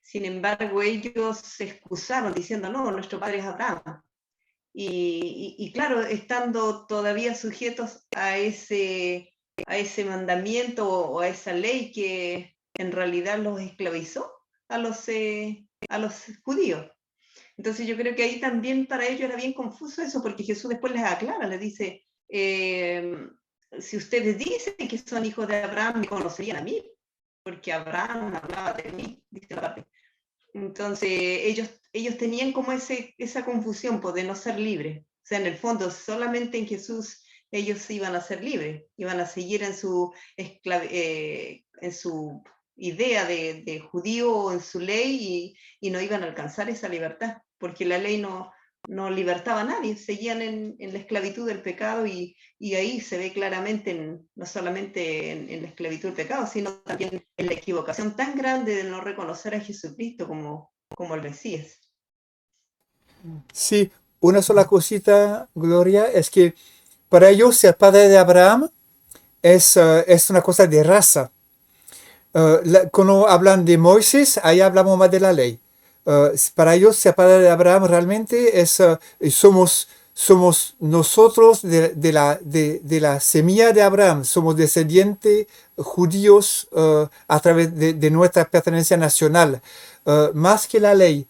Sin embargo, ellos se excusaron diciendo, no, nuestro padre es Abraham. Y claro, estando todavía sujetos a ese mandamiento o a esa ley que en realidad los esclavizó a los judíos. Entonces yo creo que ahí también para ellos era bien confuso eso, porque Jesús después les aclara, les dice, si ustedes dicen que son hijos de Abraham, me conocerían a mí, porque Abraham hablaba de mí, dice la parte. Entonces ellos tenían como esa confusión pues, de no ser libres. O sea, en el fondo, solamente en Jesús ellos iban a ser libres, iban a seguir en su idea de judío o en su ley y no iban a alcanzar esa libertad, porque la ley no libertaba a nadie, seguían en la esclavitud del pecado y ahí se ve claramente, no solamente en la esclavitud del pecado, sino también en la equivocación tan grande de no reconocer a Jesucristo como el Mesías. Sí, una sola cosita, Gloria, es que para ellos ser padre de Abraham es una cosa de raza. Cuando hablan de Moisés, ahí hablamos más de la ley. Para ellos ser padre de Abraham realmente somos nosotros de la semilla de Abraham, somos descendientes judíos a través de nuestra pertenencia nacional, más que la ley.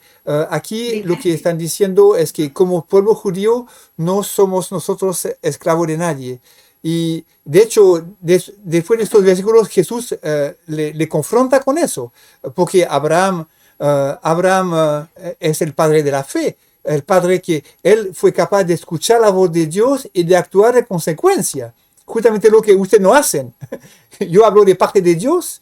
Aquí lo que están diciendo es que como pueblo judío no somos nosotros esclavos de nadie. Y de hecho, después de estos versículos, Jesús le confronta con eso, porque Abraham es el padre de la fe, el padre que él fue capaz de escuchar la voz de Dios y de actuar en consecuencia. Justamente lo que ustedes no hacen. Yo hablo de parte de Dios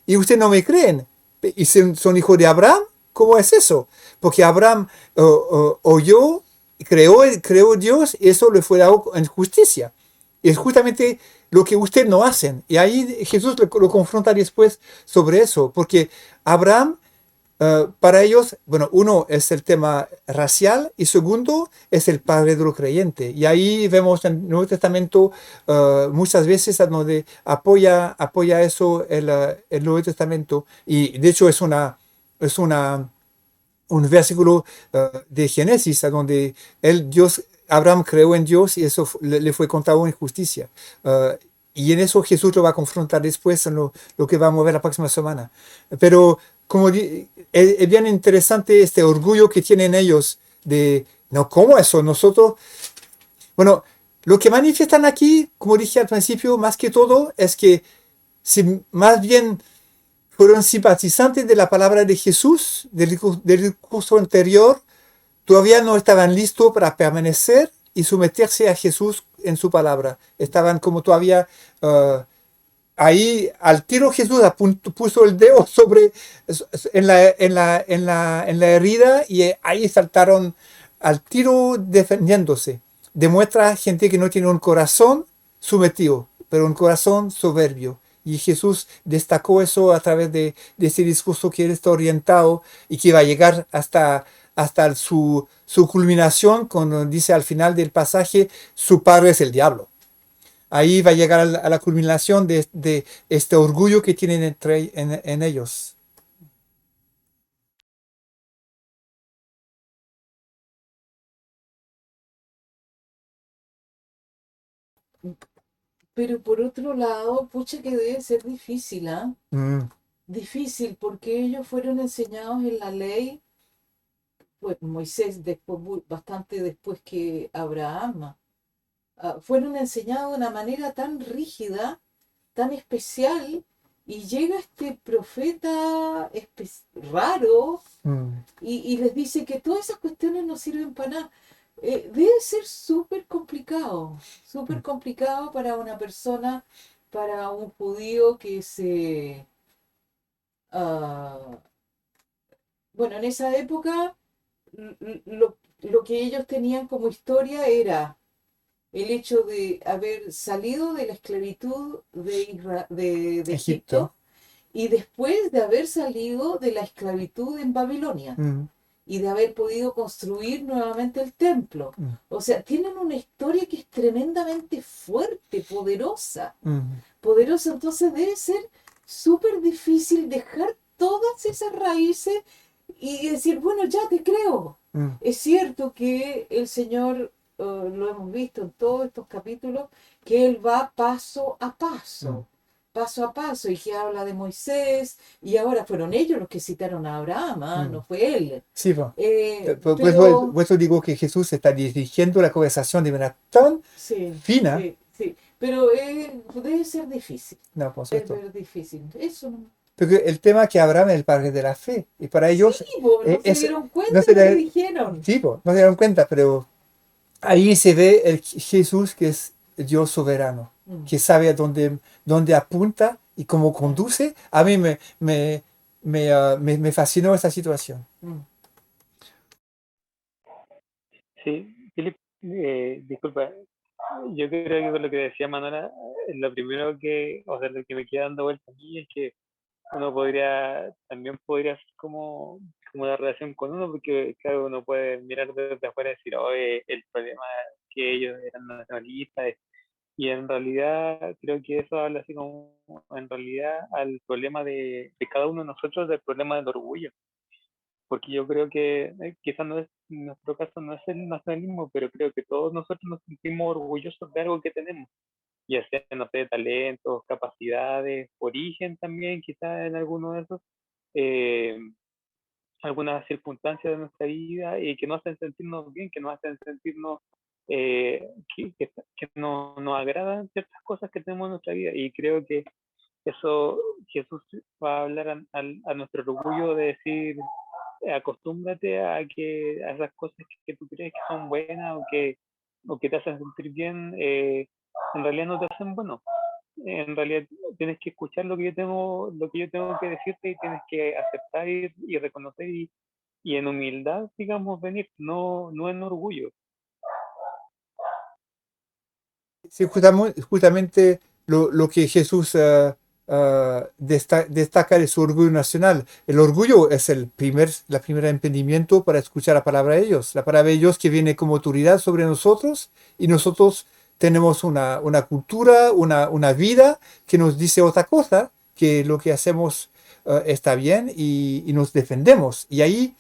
y ustedes no me creen. ¿Y son hijos de Abraham? ¿Cómo es eso? Porque Abraham oyó, creó Dios y eso le fue dado en justicia. Y es justamente lo que ustedes no hacen. Y ahí Jesús lo confronta después sobre eso, porque Abraham, para ellos, bueno, uno es el tema racial y segundo es el padre de los creyentes. Y ahí vemos en el Nuevo Testamento muchas veces donde apoya eso el Nuevo Testamento. Y de hecho es un versículo de Génesis donde Abraham creó en Dios y eso le fue contado en justicia. Y en eso Jesús lo va a confrontar después en lo que vamos a ver la próxima semana. Pero es bien interesante este orgullo que tienen ellos de, no, ¿cómo eso? Nosotros, bueno, lo que manifiestan aquí, como dije al principio, más que todo, es que si más bien fueron simpatizantes de la palabra de Jesús, del discurso anterior, todavía no estaban listos para permanecer y someterse a Jesús en su palabra. Estaban como todavía ahí al tiro. Jesús puso el dedo en la herida y ahí saltaron al tiro defendiéndose. Demuestra gente que no tiene un corazón sometido, pero un corazón soberbio. Y Jesús destacó eso a través de ese discurso que él está orientado y que va a llegar hasta su culminación, cuando dice al final del pasaje, su padre es el diablo. Ahí va a llegar a la culminación de este orgullo que tienen en ellos. Pero por otro lado, pucha que debe ser difícil, ¿ah? Difícil, porque ellos fueron enseñados en la ley, pues Moisés después, bastante después que Abraham, fueron enseñados de una manera tan rígida, tan especial, y llega este profeta raro y les dice que todas esas cuestiones no sirven para nada. Debe ser súper complicado para una persona, para un judío que bueno, en esa época lo que ellos tenían como historia era el hecho de haber salido de la esclavitud de Egipto y después de haber salido de la esclavitud en Babilonia y de haber podido construir nuevamente el templo. O sea, tienen una historia que es tremendamente fuerte, poderosa. Entonces debe ser súper difícil dejar todas esas raíces y decir, bueno, ya te creo. Es cierto que el Señor, lo hemos visto en todos estos capítulos, que Él va paso a paso, y que habla de Moisés, y ahora fueron ellos los que citaron a Abraham, no fue él. Sí, por eso digo que Jesús está dirigiendo la conversación de manera tan fina. Sí. Pero debe ser difícil. No, por Debe supuesto. ser difícil. Eso no. Porque el tema que Abraham es el padre de la fe, y para ellos, Sí, po, no se es- dieron cuenta no se de lo que le- dijeron. sí, po, no se dieron cuenta, pero ahí se ve el Jesús que es Dios soberano, Mm. que sabe a dónde apunta y cómo conduce. A mí me fascinó esta situación. Mm. Sí, Philip, disculpa, yo creo que con lo que decía Manuela, lo primero que, o sea, lo que me queda dando vuelta a mí es que uno también podría ser como una relación con uno, porque claro, uno puede mirar desde afuera y decir, oye, el problema es que ellos eran nacionalistas, y en realidad creo que eso habla así como, en realidad, al problema de cada uno de nosotros, del problema del orgullo, porque yo creo que quizás no es, en nuestro caso no es el nacionalismo, pero creo que todos nosotros nos sentimos orgullosos de algo que tenemos, ya sea, no sé, talentos, capacidades, origen también, quizás en alguno de esos, eh, algunas circunstancias de nuestra vida y que nos hacen sentirnos bien, que nos hacen sentirnos que nos agradan ciertas cosas que tenemos en nuestra vida. Y creo que eso Jesús va a hablar a nuestro orgullo de decir, acostúmbrate a esas cosas que tú crees que son buenas o que te hacen sentir bien, en realidad no te hacen bueno. En realidad tienes que escuchar lo que yo tengo que decirte, y tienes que aceptar y reconocer y en humildad, digamos, venir, no en orgullo. Sí, justamente lo que Jesús destaca de su orgullo nacional. El orgullo es la primera impedimento para escuchar la palabra de Dios. La palabra de Dios que viene como autoridad sobre nosotros, y nosotros tenemos una cultura, una vida que nos dice otra cosa, que lo que hacemos está bien, y nos defendemos. Y ahí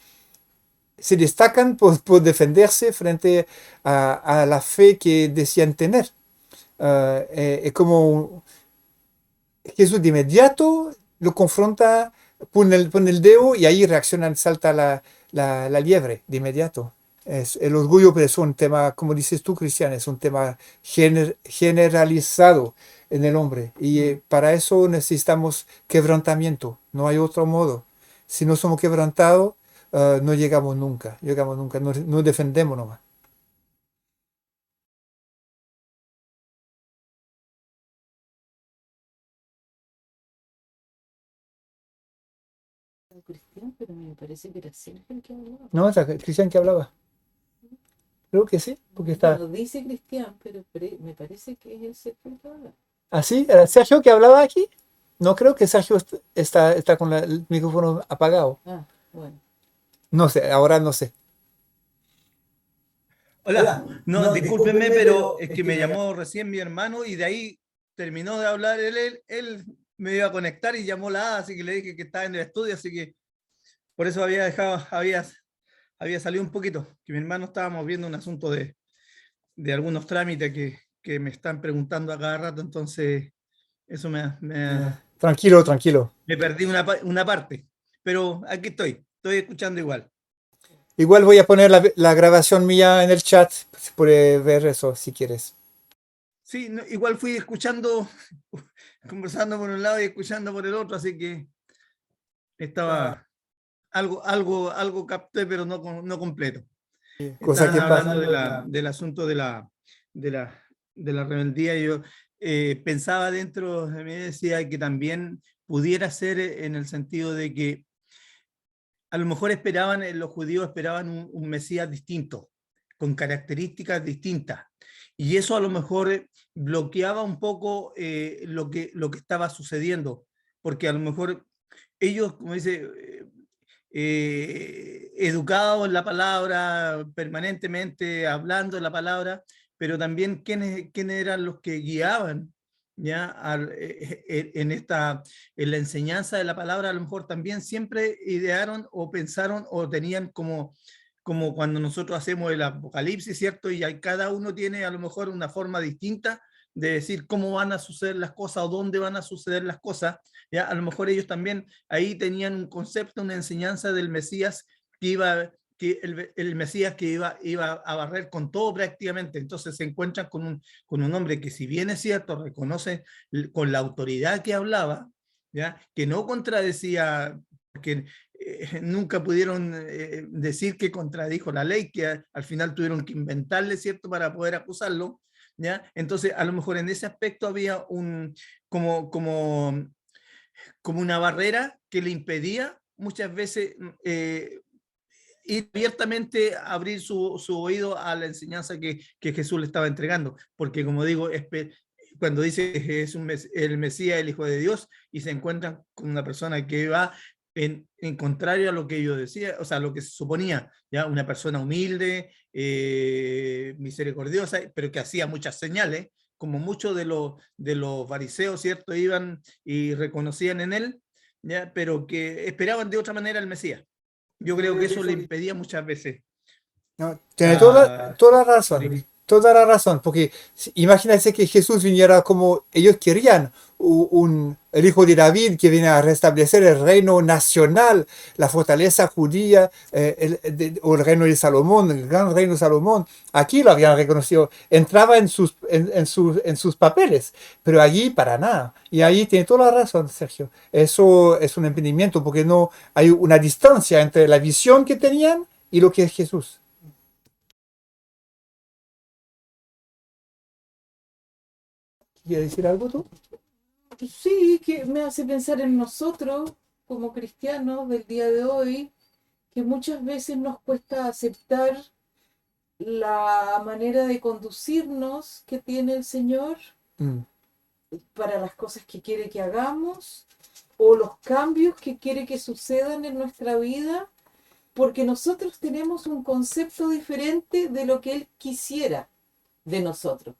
se destacan por defenderse frente a la fe que decían tener. Es como Jesús de inmediato lo confronta, pone el dedo, y ahí reacciona, salta la liebre de inmediato. El orgullo, pero es un tema, como dices tú, Cristian, es un tema generalizado en el hombre, y para eso necesitamos quebrantamiento, no hay otro modo. Si no somos quebrantados, no llegamos nunca, no defendemos nomás. Cristian, pero me parece que era Sergio el que hablaba. ¿No? ¿Es Cristian que hablaba? Creo que sí, porque está... Bueno, dice Cristian, pero me parece que es el Sergio el que habla. ¿Ah, sí? ¿Era Sergio que hablaba aquí? No creo que Sergio está con el micrófono apagado. Ah, bueno. No sé, ahora no sé. Hola, no, No, discúlpenme, discúlpenme, pero pero es que me llamó recién mi hermano y de ahí terminó de hablar él me iba a conectar y llamó la A, así que le dije que estaba en el estudio, así que por eso había salido un poquito, que mi hermano estábamos viendo un asunto de algunos trámites que me están preguntando a cada rato, entonces eso Tranquilo, tranquilo. me perdí una parte, pero aquí estoy escuchando igual. Igual voy a poner la grabación mía en el chat, si puedes ver eso si quieres. Sí, igual fui escuchando, conversando por un lado y escuchando por el otro, así que estaba algo capté, pero no completo. Cosa Estaban que pasa. hablando del asunto de la rebeldía, y yo pensaba dentro de mí, decía que también pudiera ser en el sentido de que a lo mejor los judíos esperaban un Mesías distinto, con características distintas. Y eso a lo mejor bloqueaba un poco lo que estaba sucediendo, porque a lo mejor ellos, como dice, educados en la palabra, permanentemente hablando de la palabra, pero también quiénes eran los que guiaban ya en la enseñanza de la palabra, a lo mejor también siempre idearon o pensaron o tenían como cuando nosotros hacemos el Apocalipsis, ¿cierto? Y cada uno tiene a lo mejor una forma distinta de decir cómo van a suceder las cosas o dónde van a suceder las cosas, ¿ya? A lo mejor ellos también ahí tenían un concepto, una enseñanza del Mesías que que el Mesías que iba a barrer con todo prácticamente. Entonces se encuentran con un hombre que, si bien es cierto, reconoce con la autoridad que hablaba, ¿ya? Que no contradecía, porque nunca pudieron decir que contradijo la ley, que al final tuvieron que inventarle, ¿cierto?, para poder acusarlo, ¿ya? Entonces, a lo mejor en ese aspecto había como una barrera que le impedía muchas veces ir abiertamente a abrir su oído a la enseñanza que Jesús le estaba entregando, porque como digo, cuando dice que es el Mesías, el Hijo de Dios, y se encuentran con una persona que va en contrario a lo que ellos decían, o sea, lo que se suponía, ya una persona humilde, misericordiosa, pero que hacía muchas señales, como muchos de los fariseos, ¿cierto? Iban y reconocían en él, ¿ya? Pero que esperaban de otra manera al Mesías. Yo creo que eso le impedía muchas veces No, tiene a Rodrigo. toda la razón, porque imagínense que Jesús viniera como ellos querían, el hijo de David que viene a restablecer el reino nacional, la fortaleza judía, o el reino de Salomón, el gran reino de Salomón. Aquí lo habían reconocido, entraba en sus papeles, pero allí para nada. Y ahí tiene toda la razón, Sergio. Eso es un impedimento, porque no hay una distancia entre la visión que tenían y lo que es Jesús. ¿Quieres decir algo tú? Sí, que me hace pensar en nosotros como cristianos del día de hoy, que muchas veces nos cuesta aceptar la manera de conducirnos que tiene el Señor Mm, para las cosas que quiere que hagamos o los cambios que quiere que sucedan en nuestra vida, porque nosotros tenemos un concepto diferente de lo que Él quisiera de nosotros.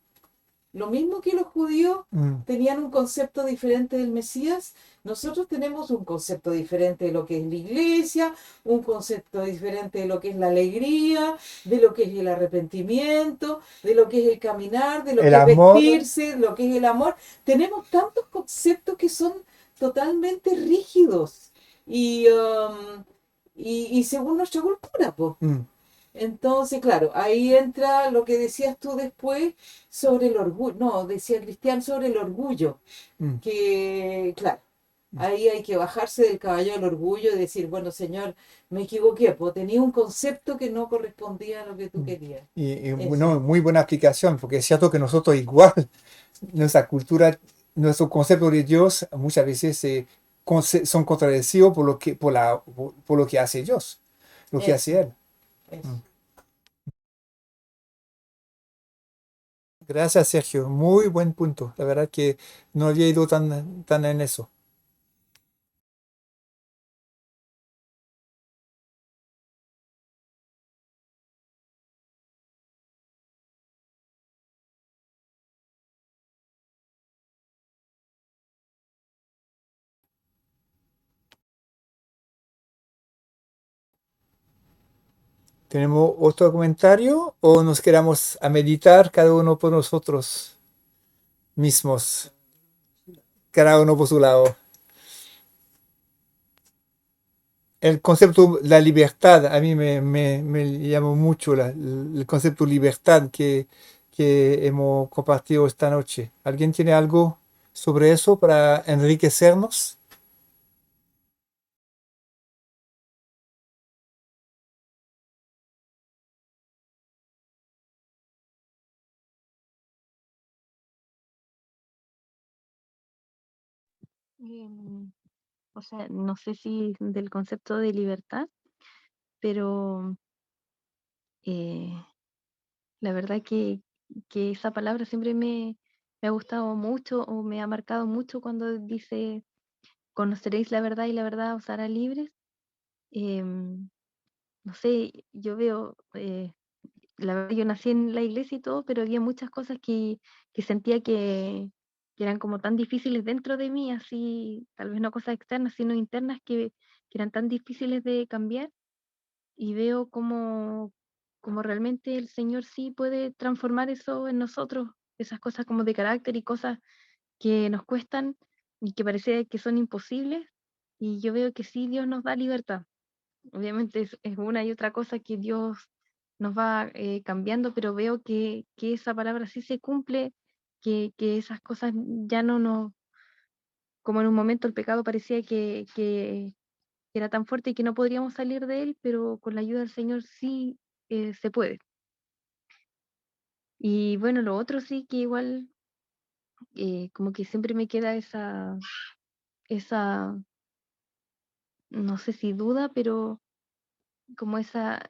Lo mismo que los judíos mm. tenían un concepto diferente del Mesías, nosotros tenemos un concepto diferente de lo que es la iglesia, un concepto diferente de lo que es la alegría, de lo que es el arrepentimiento, de lo que es el caminar, de lo El que es amor, vestirse, de lo que es el amor. Tenemos tantos conceptos que son totalmente rígidos y según nuestra cultura, pues. mm, Entonces, claro, ahí entra lo que decías tú después sobre el orgullo, no, decía Cristian sobre el orgullo, mm, que, claro, ahí hay que bajarse del caballo del orgullo y decir, bueno, Señor, me equivoqué, pues tenía un concepto que no correspondía a lo que tú mm. querías. Y Eso. bueno, muy buena aplicación, porque es cierto que nosotros igual, nuestra cultura, nuestro concepto de Dios muchas veces son contradecidos por lo que hace Dios, lo que hace Eso, Él. Mm. eso. Gracias, Sergio. Muy buen punto. La verdad que no había ido tan en eso. ¿Tenemos otro comentario o nos quedamos a meditar cada uno por nosotros mismos, cada uno por su lado? El concepto, la libertad, a mí me llamó mucho el concepto libertad que hemos compartido esta noche. ¿Alguien tiene algo sobre eso para enriquecernos? Em, o sea, no sé si del concepto de libertad, pero eh, la verdad que esa palabra siempre me ha gustado mucho o me ha marcado mucho cuando dice, conoceréis la verdad y la verdad os hará libres. Em, no sé, yo veo, la verdad yo nací en la iglesia y todo, pero había muchas cosas que sentía que eran como tan difíciles dentro de mí, así, tal vez no cosas externas, sino internas que eran tan difíciles de cambiar y veo como realmente el Señor sí puede transformar eso en nosotros, esas cosas como de carácter y cosas que nos cuestan y que parece que son imposibles. Y yo veo que sí, Dios nos da libertad. obviamente es una y otra cosa que Dios nos va cambiando, pero veo que esa palabra sí se cumple, que esas cosas ya no nos, como en un momento el pecado parecía que era tan fuerte y que no podríamos salir de él, pero con la ayuda del Señor sí se puede. Y bueno, lo otro sí que igual como que siempre me queda esa, no sé si duda, pero como esa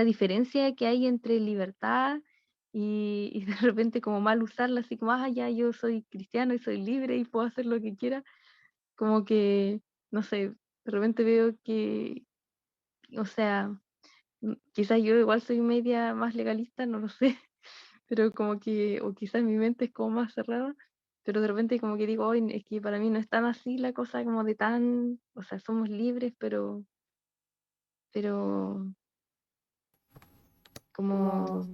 diferencia que hay entre libertad y de repente como mal usarla, así como, ya yo soy cristiano y soy libre y puedo hacer lo que quiera, como que, no sé, de repente veo que, o sea, quizás yo igual soy media más legalista, no lo sé, pero como que, o quizás mi mente es como más cerrada, pero de repente como que digo, hoy es que para mí no es tan así la cosa como de tan, o sea, somos libres, pero como,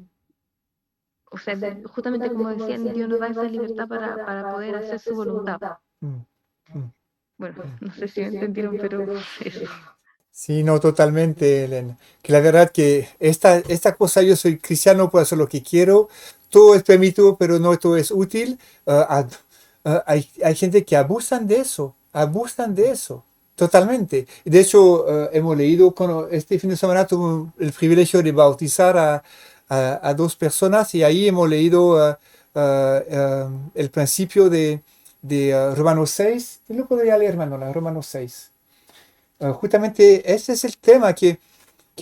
o sea, justamente como decían, Dios nos da esa libertad para poder hacer su voluntad. Mm, mm. Bueno, no sé si me entendieron, pero eso. Sí, no, totalmente, Elena. Que la verdad que esta cosa, yo soy cristiano, puedo hacer lo que quiero, todo es permitido, pero no todo es útil. Hay gente que abusan de eso, totalmente. De hecho, hemos leído, este fin de semana tuve el privilegio de bautizar a dos personas y ahí hemos leído el principio de Romanos 6. ¿Quién lo podría leer, Manuela? Romanos 6. Justamente ese es el tema, que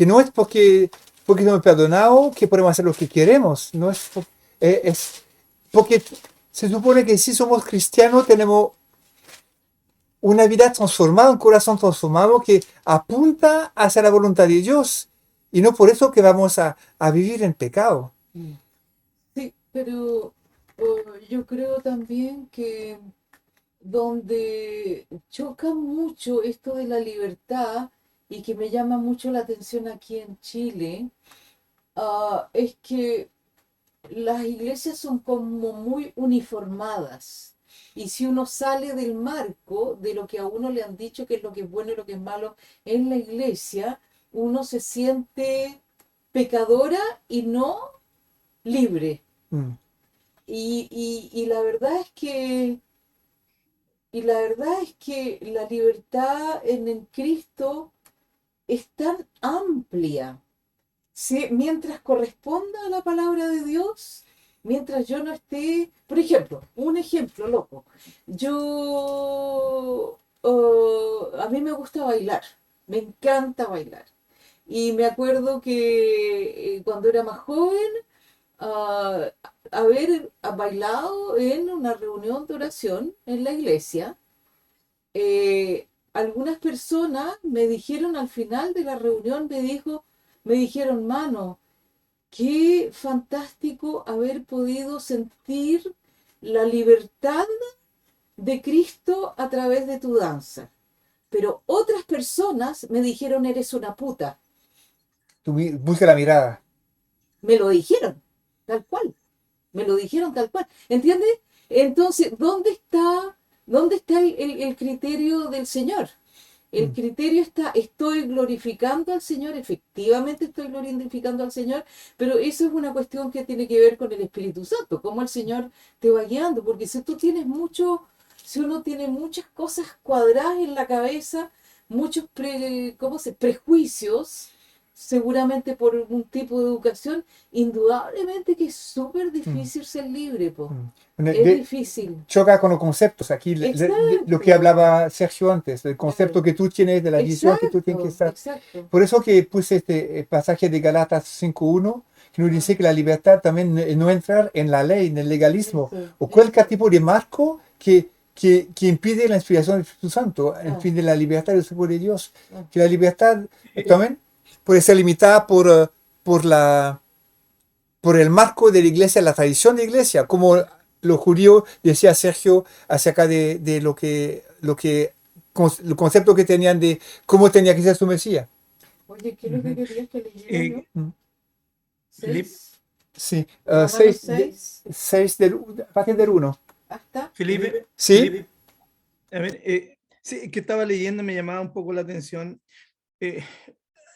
no es porque no hemos perdonado que podemos hacer lo que queremos, no es, es porque se supone que si somos cristianos tenemos una vida transformada, un corazón transformado que apunta hacia la voluntad de Dios y no por eso que vamos a vivir en pecado. Sí, pero yo creo también que donde choca mucho esto de la libertad y que me llama mucho la atención aquí en Chile, es que las iglesias son como muy uniformadas. Y si uno sale del marco de lo que a uno le han dicho que es lo que es bueno y lo que es malo en la iglesia, uno se siente pecadora y no libre. Mm, Y la verdad es que la libertad en el Cristo es tan amplia. Mientras corresponda a la palabra de Dios, mientras yo no esté, por ejemplo, un ejemplo loco, a mí me gusta bailar, me encanta bailar. Y me acuerdo que cuando era más joven, uh, haber bailado en una reunión de oración en la iglesia, algunas personas me dijeron al final de la reunión, me dijeron, mano, qué fantástico haber podido sentir la libertad de Cristo a través de tu danza. Pero otras personas me dijeron, eres una puta. busca la mirada. Me lo dijeron, tal cual. Me lo dijeron tal cual. ¿Entiendes? Entonces, dónde está el criterio del Señor? El Mm. criterio está, estoy glorificando al Señor, efectivamente estoy glorificando al Señor, pero eso es una cuestión que tiene que ver con el Espíritu Santo, cómo el Señor te va guiando, porque si uno tiene muchas cosas cuadradas en la cabeza, muchos prejuicios, seguramente por un tipo de educación, indudablemente que es súper difícil ser libre, po. Mm. Es difícil. Choca con los conceptos. Aquí lo que Exacto. hablaba Sergio antes, el concepto Claro. que tú tienes de la visión que tú tienes que estar. Exacto. Por eso que puse este pasaje de Galatas 5.1, que nos dice que la libertad también no entrar en la ley, en el legalismo, o cualquier tipo de marco que impide la inspiración del Espíritu Santo, en fin, de la libertad del Espíritu de Dios. Que la libertad también puede ser limitada por el marco de la iglesia, la tradición de la iglesia, como los judíos, decía Sergio, acerca de el concepto que tenían de cómo tenía que ser su Mesías. Oye, ¿qué es lo que querías que leyera yo? Mm. Filip, Sí, Romanos 6, a partir del 1. hasta. Felipe, Sí, a ver, Sí, que estaba leyendo, me llamaba un poco la atención. eh,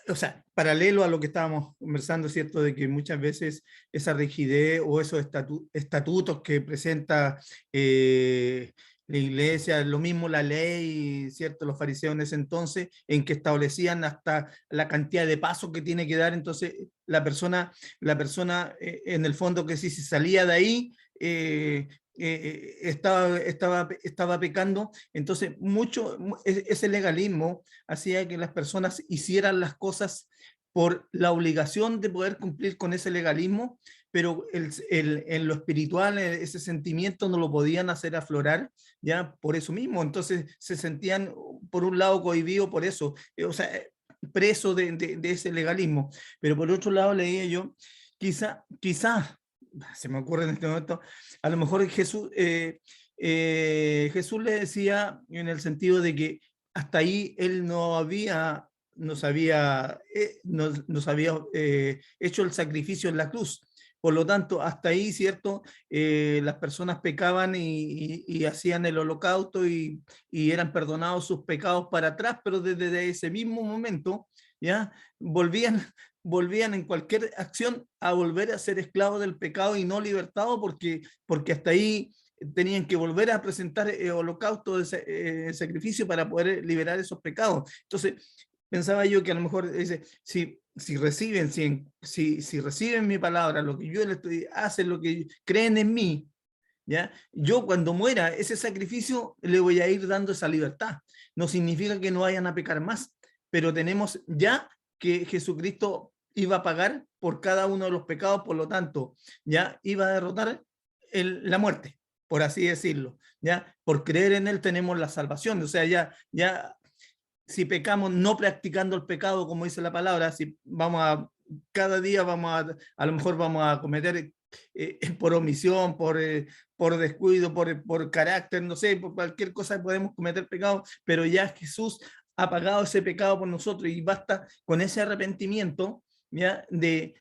o sea, paralelo a lo que estábamos conversando, ¿cierto? De que muchas veces esa rigidez o esos estatutos que presenta la iglesia, lo mismo la ley, ¿cierto? Los fariseos en ese entonces, en que establecían hasta la cantidad de pasos que tiene que dar, entonces la persona en el fondo que si se salía de ahí, estaba pecando, entonces ese legalismo hacía que las personas hicieran las cosas por la obligación de poder cumplir con ese legalismo, pero en lo espiritual ese sentimiento no lo podían hacer aflorar, ya por eso mismo, entonces se sentían por un lado cohibidos por eso, o sea, preso de ese legalismo, pero por otro lado leía yo, quizá, se me ocurre en este momento, a lo mejor Jesús le decía en el sentido de que hasta ahí él nos había hecho el sacrificio en la cruz. Por lo tanto, hasta ahí, ¿cierto? Las personas pecaban y hacían el holocausto y eran perdonados sus pecados para atrás, pero desde ese mismo momento, ¿ya? Volvían en cualquier acción a volver a ser esclavos del pecado y no libertados porque hasta ahí tenían que volver a presentar holocausto de sacrificio para poder liberar esos pecados. Entonces, pensaba yo que a lo mejor dice, si reciben mi palabra, lo que yo les estoy, hacen lo que creen en mí, ¿ya? Yo cuando muera, ese sacrificio le voy a ir dando esa libertad. No significa que no vayan a pecar más, pero tenemos ya que Jesucristo iba a pagar por cada uno de los pecados, por lo tanto, ya iba a derrotar la muerte, por así decirlo, ya por creer en él tenemos la salvación, o sea, ya si pecamos no practicando el pecado, como dice la palabra, si cada día a lo mejor vamos a cometer por omisión, por descuido, por carácter, no sé, por cualquier cosa podemos cometer pecado, pero ya Jesús ha pagado ese pecado por nosotros y basta con ese arrepentimiento, ¿ya? De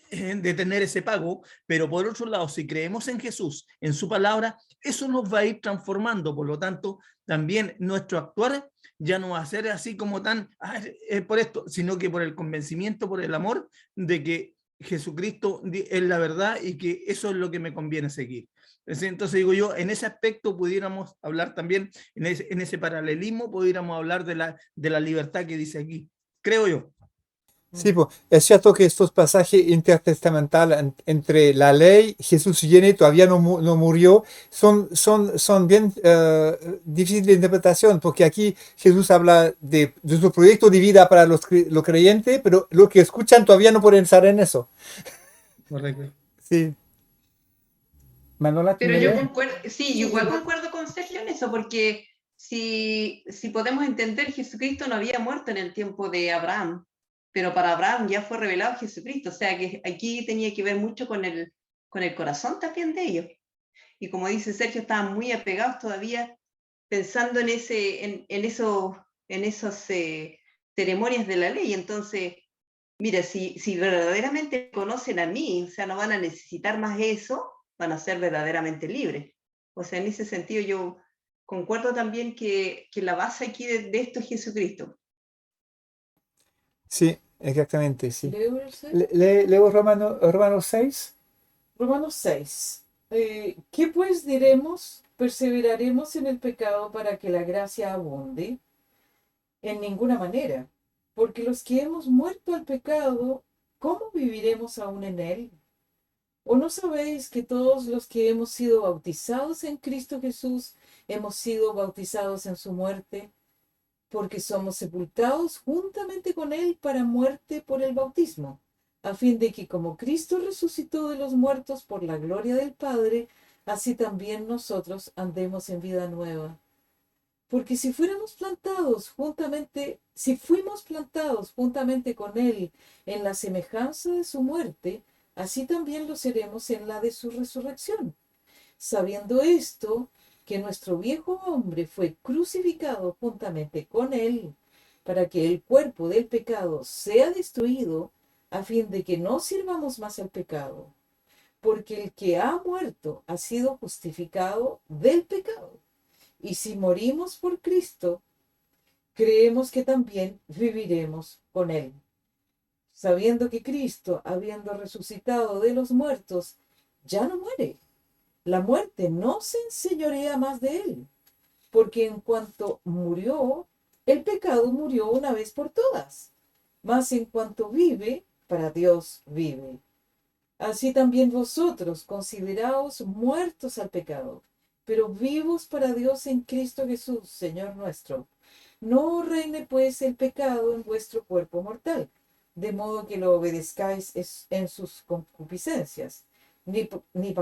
tener ese pago, pero por otro lado, si creemos en Jesús, en su palabra, eso nos va a ir transformando, por lo tanto, también nuestro actuar ya no va a ser así como tan, por esto, sino que por el convencimiento, por el amor de que Jesucristo es la verdad y que eso es lo que me conviene seguir. Entonces digo yo, en ese aspecto pudiéramos hablar también, en ese paralelismo, pudiéramos hablar de la libertad que dice aquí, creo yo. Sí, pues, es cierto que estos pasajes intertestamentales entre la ley, Jesús viene, todavía no murió, son bien difíciles de interpretación, porque aquí Jesús habla de su proyecto de vida para los creyentes, pero los que escuchan todavía no pueden estar en eso. Correcto. Sí. Manuela, Pero ¿tiene yo idea? concuerdo, sí, yo igual concuerdo con Sergio en eso, porque si podemos entender, Jesucristo no había muerto en el tiempo de Abraham, pero para Abraham ya fue revelado Jesucristo, o sea que aquí tenía que ver mucho con el corazón también de ellos. Y como dice Sergio, estaban muy apegados todavía pensando en esos ceremonias de la ley. Entonces, mira, si verdaderamente conocen a mí, o sea, no van a necesitar más eso, van a ser verdaderamente libres. O sea, en ese sentido yo concuerdo también que la base aquí de esto es Jesucristo. Sí, exactamente, sí. ¿Leo el 6? Leo Romanos 6. Romanos 6. ¿Qué pues diremos? ¿Perseveraremos en el pecado para que la gracia abunde? En ninguna manera, porque los que hemos muerto al pecado, ¿cómo viviremos aún en él? ¿O no sabéis que todos los que hemos sido bautizados en Cristo Jesús hemos sido bautizados en su muerte? Porque somos sepultados juntamente con él para muerte por el bautismo, a fin de que como Cristo resucitó de los muertos por la gloria del Padre, así también nosotros andemos en vida nueva. Porque si fuimos plantados juntamente con él en la semejanza de su muerte, así también lo seremos en la de su resurrección. Sabiendo esto, que nuestro viejo hombre fue crucificado juntamente con él, para que el cuerpo del pecado sea destruido, a fin de que no sirvamos más al pecado. Porque el que ha muerto ha sido justificado del pecado. Y si morimos por Cristo, creemos que también viviremos con Él, sabiendo que Cristo, habiendo resucitado de los muertos, ya no muere. La muerte no se enseñorea más de Él, porque en cuanto murió, el pecado murió una vez por todas. Mas en cuanto vive, para Dios vive. Así también vosotros consideraos muertos al pecado, pero vivos para Dios en Cristo Jesús, Señor nuestro. No reine pues el pecado en vuestro cuerpo mortal, de modo que lo obedezcáis en sus concupiscencias, ni, ni,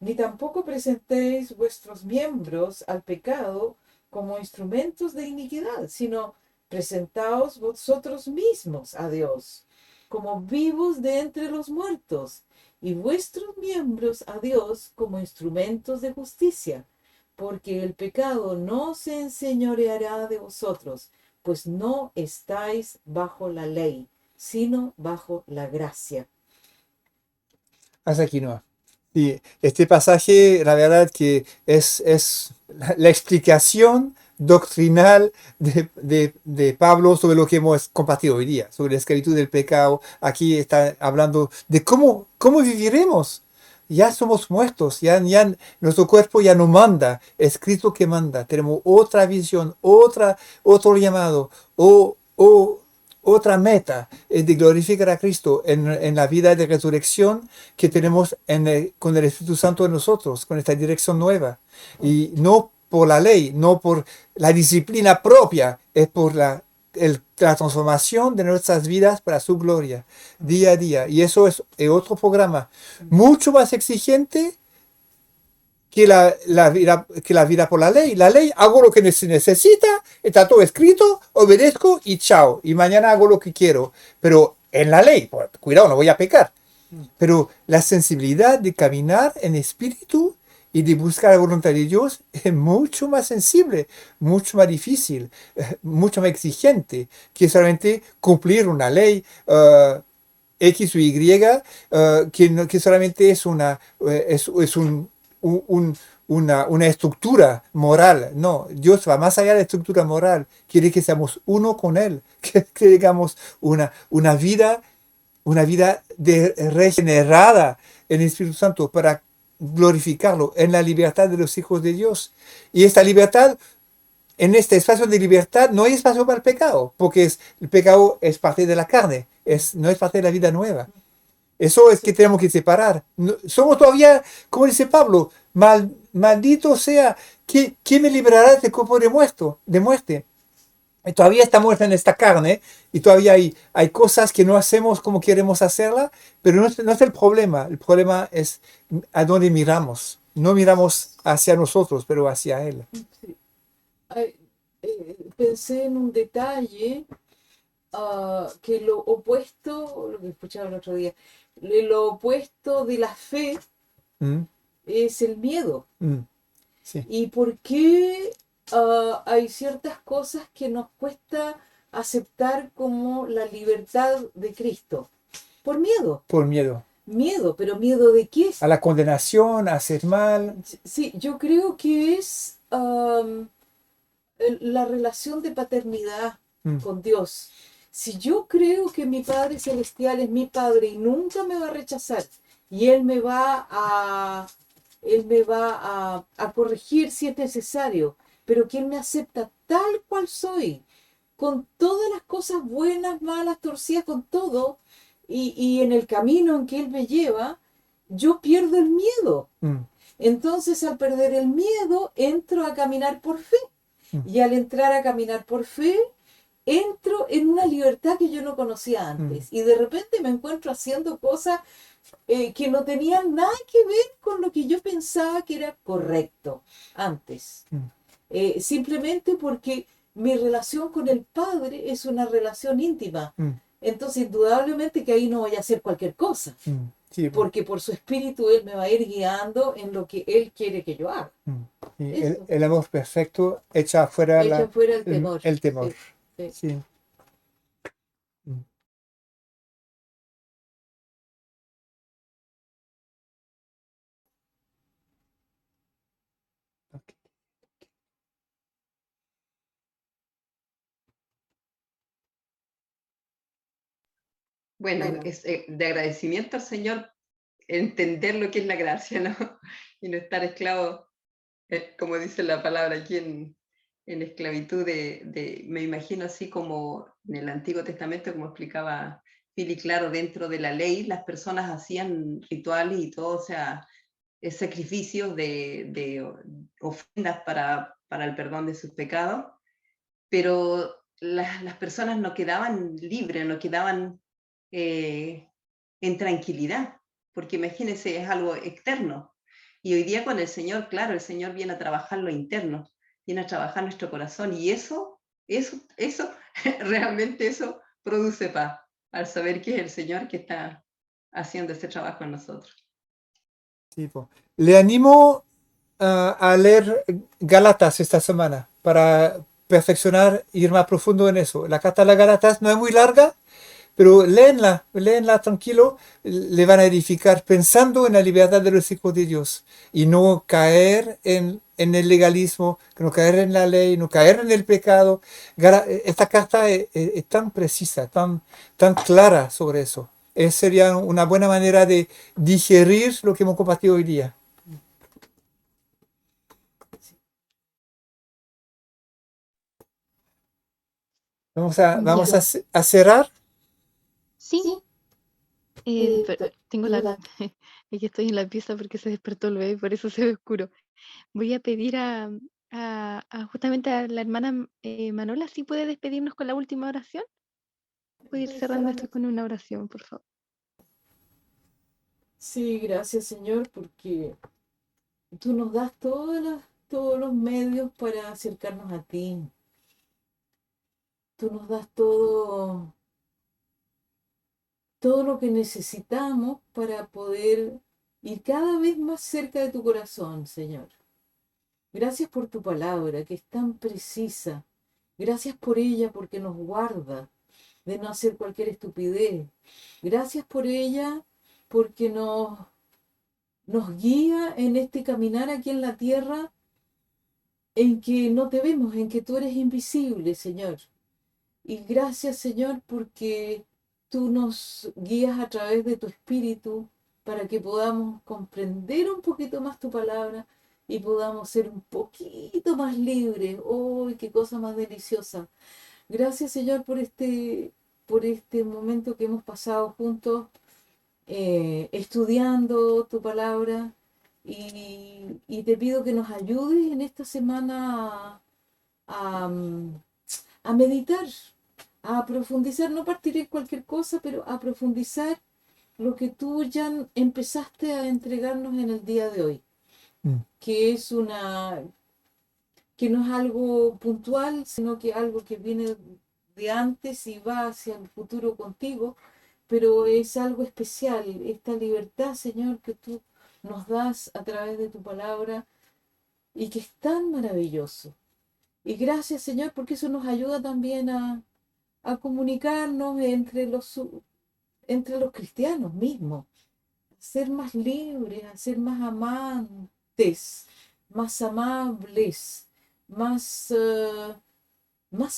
ni tampoco presentéis vuestros miembros al pecado como instrumentos de iniquidad, sino presentaos vosotros mismos a Dios como vivos de entre los muertos, y vuestros miembros a Dios como instrumentos de justicia, porque el pecado no se enseñoreará de vosotros, pues no estáis bajo la ley, sino bajo la gracia. Hasta aquí no. Y este pasaje, la verdad que es la explicación doctrinal de Pablo sobre lo que hemos compartido hoy día, sobre la esclavitud del pecado. Aquí está hablando de cómo viviremos. Ya somos muertos, ya nuestro cuerpo ya no manda, es Cristo que manda. Tenemos otra visión, otro llamado, o otra meta es de glorificar a Cristo en la vida de resurrección que tenemos con el Espíritu Santo en nosotros, con esta dirección nueva. Y no por la ley, no por la disciplina propia, es por la transformación de nuestras vidas para su gloria, día a día. Y eso es otro programa mucho más exigente que la vida por la ley. La ley, hago lo que se necesita, está todo escrito, obedezco y chao. Y mañana hago lo que quiero. Pero en la ley, cuidado, no voy a pecar. Pero la sensibilidad de caminar en espíritu y de buscar la voluntad de Dios es mucho más sensible, mucho más difícil, mucho más exigente que solamente cumplir una ley X o Y, que solamente es una estructura moral. No, Dios va más allá de la estructura moral. Quiere que seamos uno con Él, que tengamos una vida regenerada en el Espíritu Santo para glorificarlo en la libertad de los hijos de Dios. Y esta libertad, en este espacio de libertad, no hay espacio para el pecado, porque el pecado es parte de la carne, no es parte de la vida nueva. Eso es que tenemos que separar. Somos todavía, como dice Pablo, maldito sea, ¿quién me librará de este cuerpo de muerte? Y todavía está muerta en esta carne y todavía hay cosas que no hacemos como queremos hacerla, pero no es el problema es a dónde miramos. No miramos hacia nosotros, pero hacia Él. Sí. Pensé en un detalle que lo opuesto, lo que escuchaba el otro día, lo opuesto de la fe ¿Mm? es el miedo. Sí. ¿Y por qué hay ciertas cosas que nos cuesta aceptar como la libertad de Cristo? Por miedo. Por miedo. Miedo, pero ¿miedo de qué? A la condenación, a hacer mal. Sí, yo creo que es la relación de paternidad con Dios. Si yo creo que mi Padre Celestial es mi Padre y nunca me va a rechazar y Él me va a corregir si es necesario, pero que Él me acepta tal cual soy, con todas las cosas buenas, malas, torcidas, con todo, y en el camino en que Él me lleva, yo pierdo el miedo. Entonces, al perder el miedo, entro a caminar por fe. Y al entrar a caminar por fe, entro en una libertad que yo no conocía antes. Y de repente me encuentro haciendo cosas que no tenían nada que ver con lo que yo pensaba que era correcto antes. Simplemente porque mi relación con el Padre es una relación íntima. Entonces, indudablemente que ahí no voy a hacer cualquier cosa. Sí, Porque por su espíritu Él me va a ir guiando en lo que Él quiere que yo haga. el amor perfecto echa fuera Echa fuera el temor. el temor. Sí. Sí. Bueno, es de agradecimiento al Señor entender lo que es la gracia, ¿no? Y no estar esclavo, como dice la palabra aquí en esclavitud me imagino así como en el Antiguo Testamento, como explicaba Philly, claro, dentro de la ley las personas hacían rituales y todo, o sea, sacrificios de ofrendas para el perdón de sus pecados, pero las personas no quedaban libres, no quedaban en tranquilidad, porque imagínense, es algo externo. Y hoy día con el Señor, claro, el Señor viene a trabajar lo interno, viene a trabajar nuestro corazón, y eso, realmente eso produce paz, al saber que es el Señor que está haciendo ese trabajo en nosotros. Tipo, le animo a leer Gálatas esta semana para perfeccionar, ir más profundo en eso. La carta a las Gálatas no es muy larga, pero léenla tranquilo, le van a edificar pensando en la libertad de los hijos de Dios y no caer en el legalismo, no caer en la ley, no caer en el pecado. Esta carta es tan precisa, tan clara sobre eso. Sería una buena manera de digerir lo que hemos compartido hoy día. Vamos Ya. a cerrar. Sí, tengo es que estoy en la pieza porque se despertó el bebé y por eso se ve oscuro. Voy a pedir justamente a la hermana Manola si puede despedirnos con la última oración. Puede ir cerrando esto con una oración, por favor. Sí, gracias Señor, porque tú nos das todos los medios para acercarnos a ti. Tú nos das todo lo que necesitamos para poder ir cada vez más cerca de tu corazón, Señor. Gracias por tu palabra, que es tan precisa. Gracias por ella, porque nos guarda de no hacer cualquier estupidez. Gracias por ella, porque nos guía en este caminar aquí en la tierra, en que no te vemos, en que tú eres invisible, Señor. Y gracias, Señor, porque tú nos guías a través de tu espíritu para que podamos comprender un poquito más tu palabra y podamos ser un poquito más libres. ¡Oh, qué cosa más deliciosa! Gracias, Señor, por este momento que hemos pasado juntos, estudiando tu palabra. Y te pido que nos ayudes en esta semana a, a meditar, a profundizar, no partir en cualquier cosa, pero a profundizar lo que tú ya empezaste a entregarnos en el día de hoy, Mm. que que no es algo puntual, sino que algo que viene de antes y va hacia el futuro contigo, pero es algo especial, esta libertad, Señor, que tú nos das a través de tu palabra y que es tan maravilloso. Y gracias, Señor, porque eso nos ayuda también a comunicarnos entre los cristianos mismos, a ser más libres, a ser más amantes, más amables, más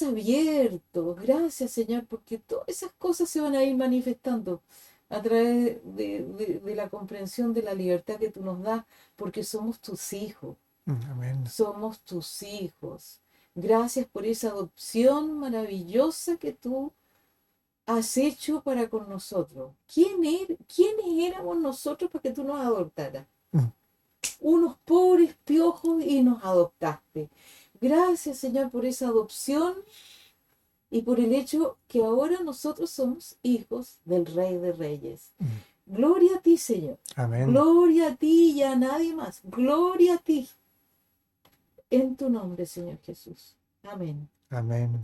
abiertos. Gracias, Señor, porque todas esas cosas se van a ir manifestando a través de la comprensión de la libertad que tú nos das, porque somos tus hijos. Amén. Somos tus hijos. Gracias por esa adopción maravillosa que tú has hecho para con nosotros. ¿Quiénes éramos nosotros para que tú nos adoptaras? Mm. Unos pobres piojos y nos adoptaste. Gracias, Señor, por esa adopción y por el hecho que ahora nosotros somos hijos del Rey de Reyes. Gloria a ti, Señor. Amén. Gloria a ti y a nadie más. Gloria a ti. En tu nombre, Señor Jesús. Amén. Amén.